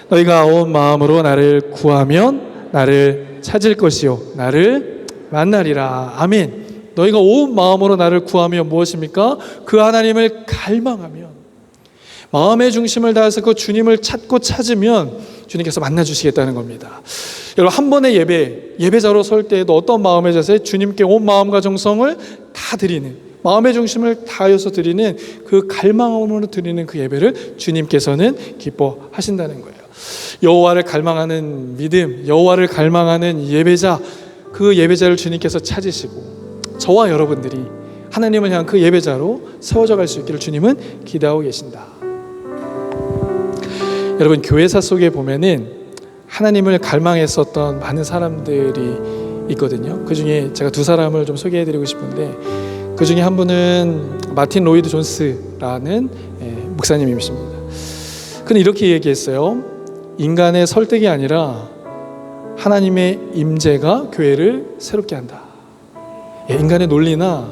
너희가 온 마음으로 나를 구하면 나를 찾을 것이요 나를 만나리라. 아멘. 너희가 온 마음으로 나를 구하면 무엇입니까? 그 하나님을 갈망하면, 마음의 중심을 다해서 그 주님을 찾고 찾으면 주님께서 만나주시겠다는 겁니다. 여러분, 한 번의 예배자로 설 때에도 어떤 마음의 자세? 주님께 온 마음과 정성을 다 드리는, 마음의 중심을 다하여서 드리는 그 갈망으로 드리는 그 예배를 주님께서는 기뻐하신다는 거예요. 여호와를 갈망하는 믿음, 여호와를 갈망하는 예배자, 그 예배자를 주님께서 찾으시고 저와 여러분들이 하나님을 향한 그 예배자로 세워져 갈 수 있기를 주님은 기대하고 계신다. 여러분, 교회사 속에 보면은 하나님을 갈망했었던 많은 사람들이 있거든요. 그 중에 제가 두 사람을 좀 소개해드리고 싶은데, 그 중에 한 분은 마틴 로이드 존스라는 목사님이십니다. 그는 이렇게 얘기했어요. 인간의 설득이 아니라 하나님의 임재가 교회를 새롭게 한다. 인간의 논리나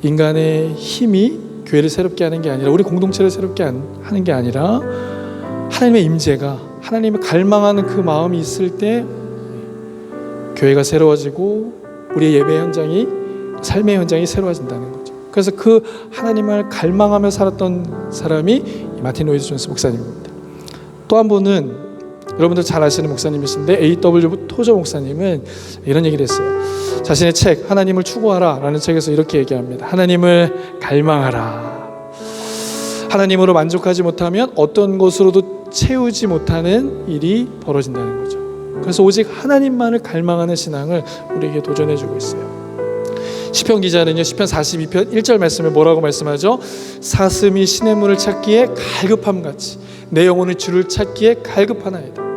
인간의 힘이 교회를 새롭게 하는 게 아니라, 우리 공동체를 새롭게 하는 게 아니라 하나님의 임재가, 하나님을 갈망하는 그 마음이 있을 때 교회가 새로워지고 우리의 예배 현장이, 삶의 현장이 새로워진다는 거죠. 그래서 그 하나님을 갈망하며 살았던 사람이 마틴 로이드 존스 목사님입니다. 또 한 분은 여러분들 잘 아시는 목사님이신데, A.W. 토저 목사님은 이런 얘기를 했어요. 자신의 책 하나님을 추구하라 라는 책에서 이렇게 얘기합니다. 하나님을 갈망하라. 하나님으로 만족하지 못하면 어떤 것으로도 채우지 못하는 일이 벌어진다는 거죠. 그래서 오직 하나님만을 갈망하는 신앙을 우리에게 도전해 주고 있어요. 시편 기자는요, 시편 42편 1절 말씀에 뭐라고 말씀하죠? 사슴이 신의 문을 찾기에 갈급함같이 내 영혼의 주를 찾기에 갈급하나이다.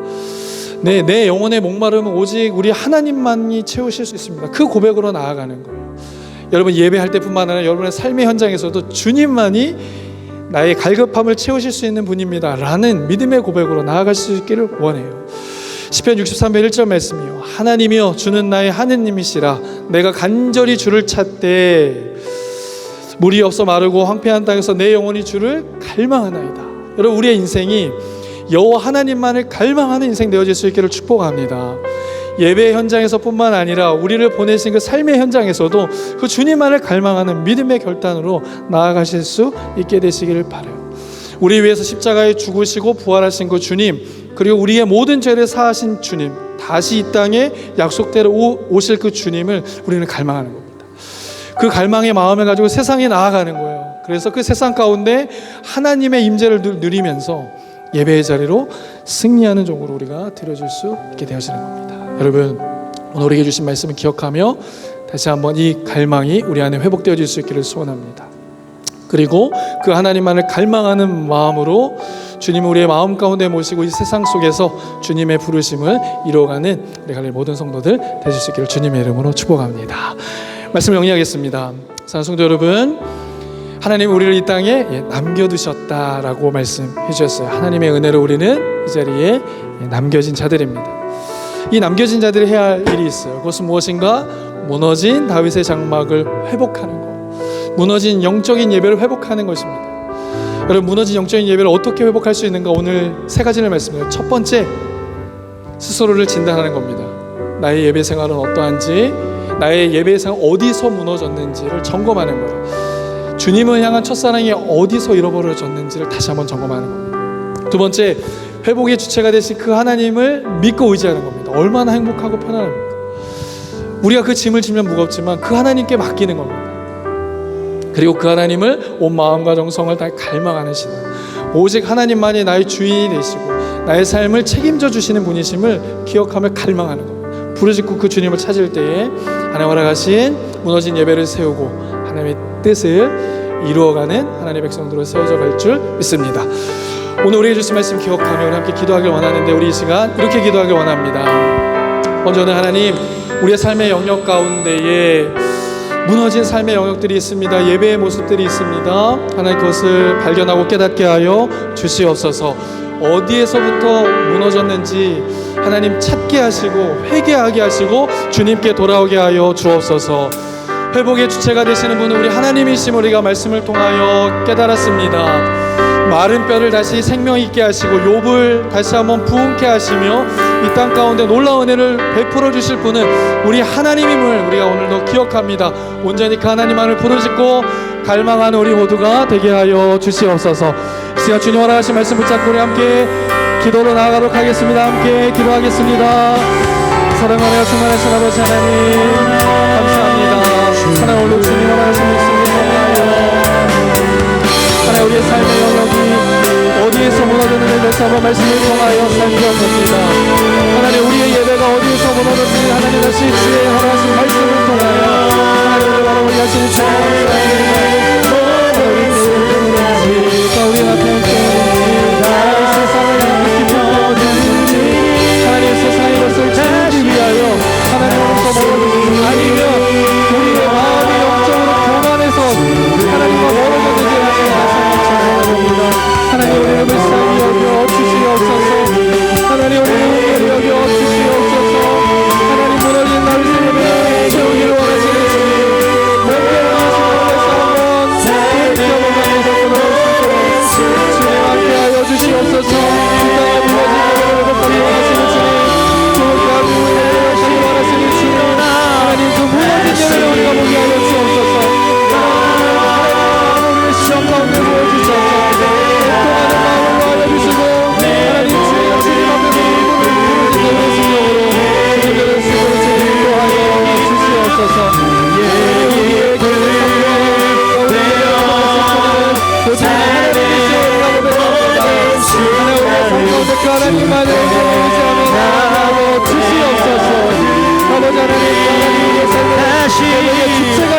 내 영혼의 목마름은 오직 우리 하나님만이 채우실 수 있습니다. 그 고백으로 나아가는 거예요. 여러분, 예배할 때뿐만 아니라 여러분의 삶의 현장에서도 주님만이 나의 갈급함을 채우실 수 있는 분입니다 라는 믿음의 고백으로 나아갈 수 있기를 원해요. 시편 63편 1절 말씀이요, 하나님이여 주는 나의 하느님이시라. 내가 간절히 주를 찾되 물이 없어 마르고 황폐한 땅에서 내 영혼이 주를 갈망하나이다. 여러분, 우리의 인생이 여호와 하나님만을 갈망하는 인생 되어질 수 있기를 축복합니다. 예배 현장에서뿐만 아니라 우리를 보내신 그 삶의 현장에서도 그 주님만을 갈망하는 믿음의 결단으로 나아가실 수 있게 되시기를 바라요. 우리 위해서 십자가에 죽으시고 부활하신 그 주님, 그리고 우리의 모든 죄를 사하신 주님, 다시 이 땅에 약속대로 오실 그 주님을 우리는 갈망하는 겁니다. 그 갈망의 마음을 가지고 세상에 나아가는 거예요. 그래서 그 세상 가운데 하나님의 임재를 누리면서 예배의 자리로 승리하는 종으로 우리가 드려줄 수 있게 되어지는 겁니다. 여러분, 오늘 우리에게 주신 말씀을 기억하며 다시 한번 이 갈망이 우리 안에 회복되어질 수 있기를 소원합니다. 그리고 그 하나님만을 갈망하는 마음으로 주님을 우리의 마음 가운데 모시고 이 세상 속에서 주님의 부르심을 이루어가는 우리 갈릴 모든 성도들 되실 수 있기를 주님의 이름으로 축복합니다. 말씀을 정리하겠습니다. 사랑하는 성도 여러분, 하나님은 우리를 이 땅에 남겨두셨다라고 말씀해 주셨어요. 하나님의 은혜로 우리는 이 자리에 남겨진 자들입니다. 이 남겨진 자들이 해야 할 일이 있어요. 그것은 무엇인가? 무너진 다윗의 장막을 회복하는 것, 무너진 영적인 예배를 회복하는 것입니다. 여러분, 무너진 영적인 예배를 어떻게 회복할 수 있는가? 오늘 세 가지를 말씀드려요. 첫 번째, 스스로를 진단하는 겁니다. 나의 예배 생활은 어떠한지, 나의 예배 생활 어디서 무너졌는지를 점검하는 거예요. 주님을 향한 첫사랑이 어디서 잃어버려졌는지를 다시 한번 점검하는 겁니다. 두 번째, 회복의 주체가 되신 그 하나님을 믿고 의지하는 겁니다. 얼마나 행복하고 편안합니까? 우리가 그 짐을 지면 무겁지만 그 하나님께 맡기는 겁니다. 그리고 그 하나님을 온 마음과 정성을 다해 갈망하는 신앙, 오직 하나님만이 나의 주인이 되시고 나의 삶을 책임져 주시는 분이심을 기억하며 갈망하는 겁니다. 부르짖고 그 주님을 찾을 때에 하나님 허락하신 무너진 예배를 세우고 하나님의 뜻을 이루어가는 하나님의 백성들로 세워져 갈 줄 믿습니다. 오늘 우리에게 주신 말씀 기억하며 우리 함께 기도하길 원하는데, 우리 이 시간 이렇게 기도하길 원합니다. 먼저는 하나님, 우리의 삶의 영역 가운데에 무너진 삶의 영역들이 있습니다. 예배의 모습들이 있습니다. 하나님, 그것을 발견하고 깨닫게 하여 주시옵소서. 어디에서부터 무너졌는지 하나님 찾게 하시고 회개하게 하시고 주님께 돌아오게 하여 주옵소서. 회복의 주체가 되시는 분은 우리 하나님이심 우리가 말씀을 통하여 깨달았습니다. 마른 뼈를 다시 생명 있게 하시고 욥을 다시 한번 부흥케 하시며 이 땅 가운데 놀라운 은혜를 베풀어 주실 분은 우리 하나님임을 우리가 오늘도 기억합니다. 온전히 그 하나님만을 부르짖고 갈망하는 우리 모두가 되게 하여 주시옵소서. 이 시간 주님 허락하신 말씀 붙잡고 우리 함께 기도로 나아가도록 하겠습니다. 함께 기도하겠습니다. 사랑하며 충만하신 아버지 하나님, 감사합니다. 사랑하는 주님 허락하신 말씀을 통하여 하나님, 우리의 삶의 영역이 어디에서 무너졌는지 다시 한번 말씀을 통하여 살펴봅니다. 하나님, 우리의 예배가 어디에서 무너졌는지 하나님 다시 주의 허락하신 말씀을 통하여 하나님을 바라보게 하시는 주의 우리 앞에 하나님 세상을 향해 기뻐하는지 하나님 세상의 것을 찾기 위하여 하나님으로부터 멀어지지 아니면 우리의 마음이 영적으로 교만해서 하나님과 멀어졌는지 하나님, 우리를 불쌍히 여겨 주시옵소서. 하나님, 우리를 여겨 주시옵소서. 하나님, 무너진 다윗의 예배를 세우기를 원하시는 주님, 명예를 하시는 데서 한번 주님 함께하여 주시옵소서. 이 땅에 무너진 예배를 회복하기 원하시는 주님, 주님과 구원을 하시기 원하시는 주님, 하나님, 그 무너진 예배를 우리가 보게 하여 주옵소서. 하나님, 우리의 시험 가운데 보여주셔서 하나님만을 의지하며 나아가고 주시옵소서. 아버지 하나님, 하나님 우리의 삶의 주체가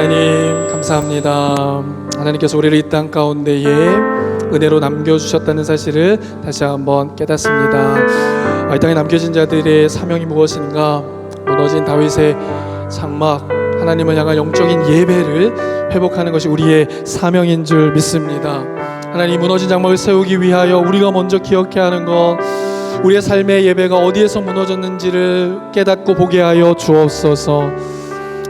하나님 감사합니다. 하나님께서 우리를 이 땅 가운데에 은혜로 남겨주셨다는 사실을 다시 한번 깨닫습니다. 이 땅에 남겨진 자들의 사명이 무엇인가? 무너진 다윗의 장막, 하나님을 향한 영적인 예배를 회복하는 것이 우리의 사명인 줄 믿습니다. 하나님, 무너진 장막을 세우기 위하여 우리가 먼저 기억해야 하는 것, 우리의 삶의 예배가 어디에서 무너졌는지를 깨닫고 보게 하여 주옵소서.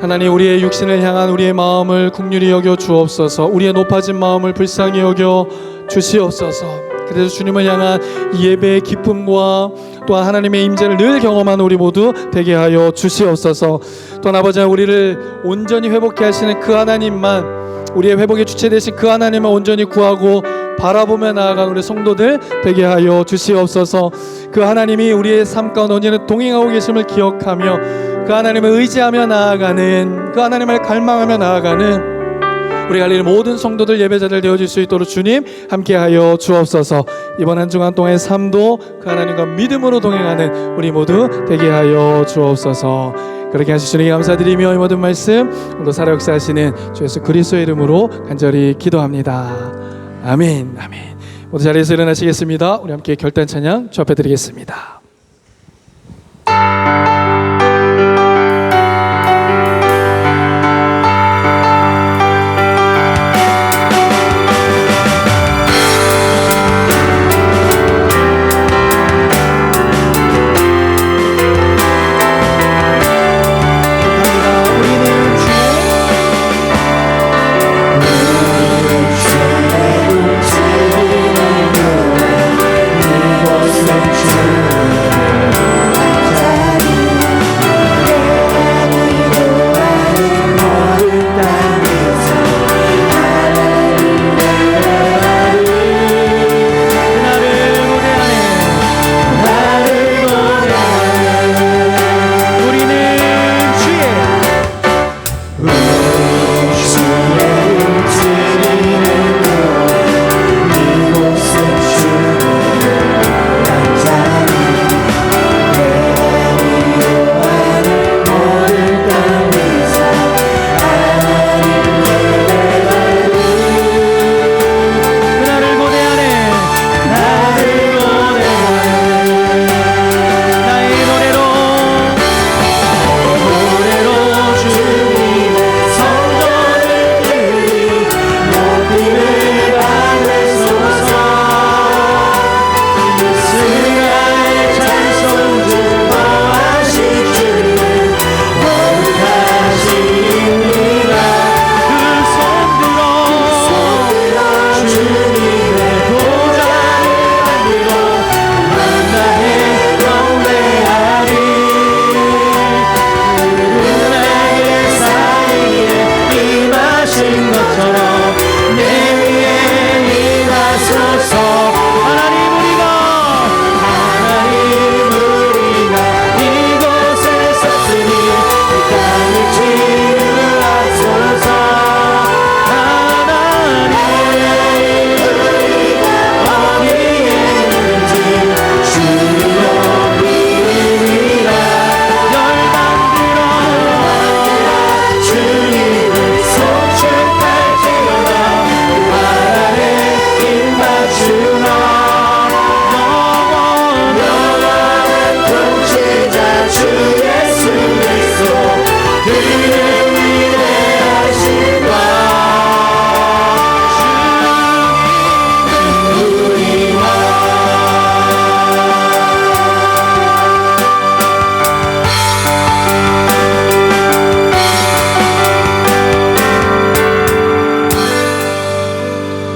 하나님, 우리의 육신을 향한 우리의 마음을 긍휼히 여겨 주옵소서. 우리의 높아진 마음을 불쌍히 여겨 주시옵소서. 그래서 주님을 향한 예배의 기쁨과 또한 하나님의 임재를 늘 경험한 우리 모두 되게 하여 주시옵소서. 또한 아버지, 우리를 온전히 회복케 하시는 그 하나님만, 우리의 회복의 주체 되신 그 하나님을 온전히 구하고 바라보며 나아가는 우리 성도들 되게 하여 주시옵소서. 그 하나님이 우리의 삶 가운데 언제나 동행하고 계심을 기억하며 그 하나님을 의지하며 나아가는, 그 하나님을 갈망하며 나아가는 우리 갈릴리 모든 성도들, 예배자들 되어질 수 있도록 주님 함께하여 주옵소서. 이번 한 주간 동안의 삶도 그 하나님과 믿음으로 동행하는 우리 모두 되게 하여 주옵소서. 그렇게 하실 주님 감사드리며 이 모든 말씀 오늘도 살아 역사하시는 주 예수 그리스도의 이름으로 간절히 기도합니다. 아멘. 아멘. 모두 자리에서 일어나시겠습니다. 우리 함께 결단 찬양 주앞에 드리겠습니다.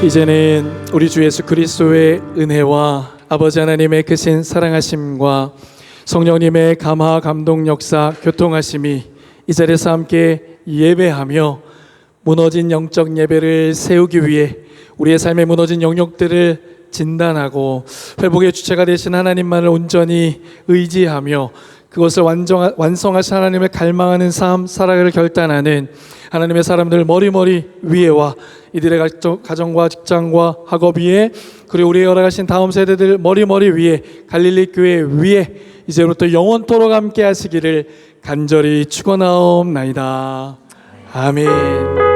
이제는 우리 주 예수 그리스도의 은혜와 아버지 하나님의 크신 사랑하심과 성령님의 감화 감동 역사 교통하심이 이 자리에서 함께 예배하며 무너진 영적 예배를 세우기 위해 우리의 삶의 무너진 영역들을 진단하고 회복의 주체가 되신 하나님만을 온전히 의지하며 그것을 완성하신 하나님을 갈망하는 삶 살아가기를 결단하는 하나님의 사람들 머리머리 위에와 이들의 가정과 직장과 학업 위에 그리고 우리의 열어가신 다음 세대들 머리머리 위에 갈릴리 교회 위에 이제부터 영원토록 함께 하시기를 간절히 축원하옵나이다. 아멘.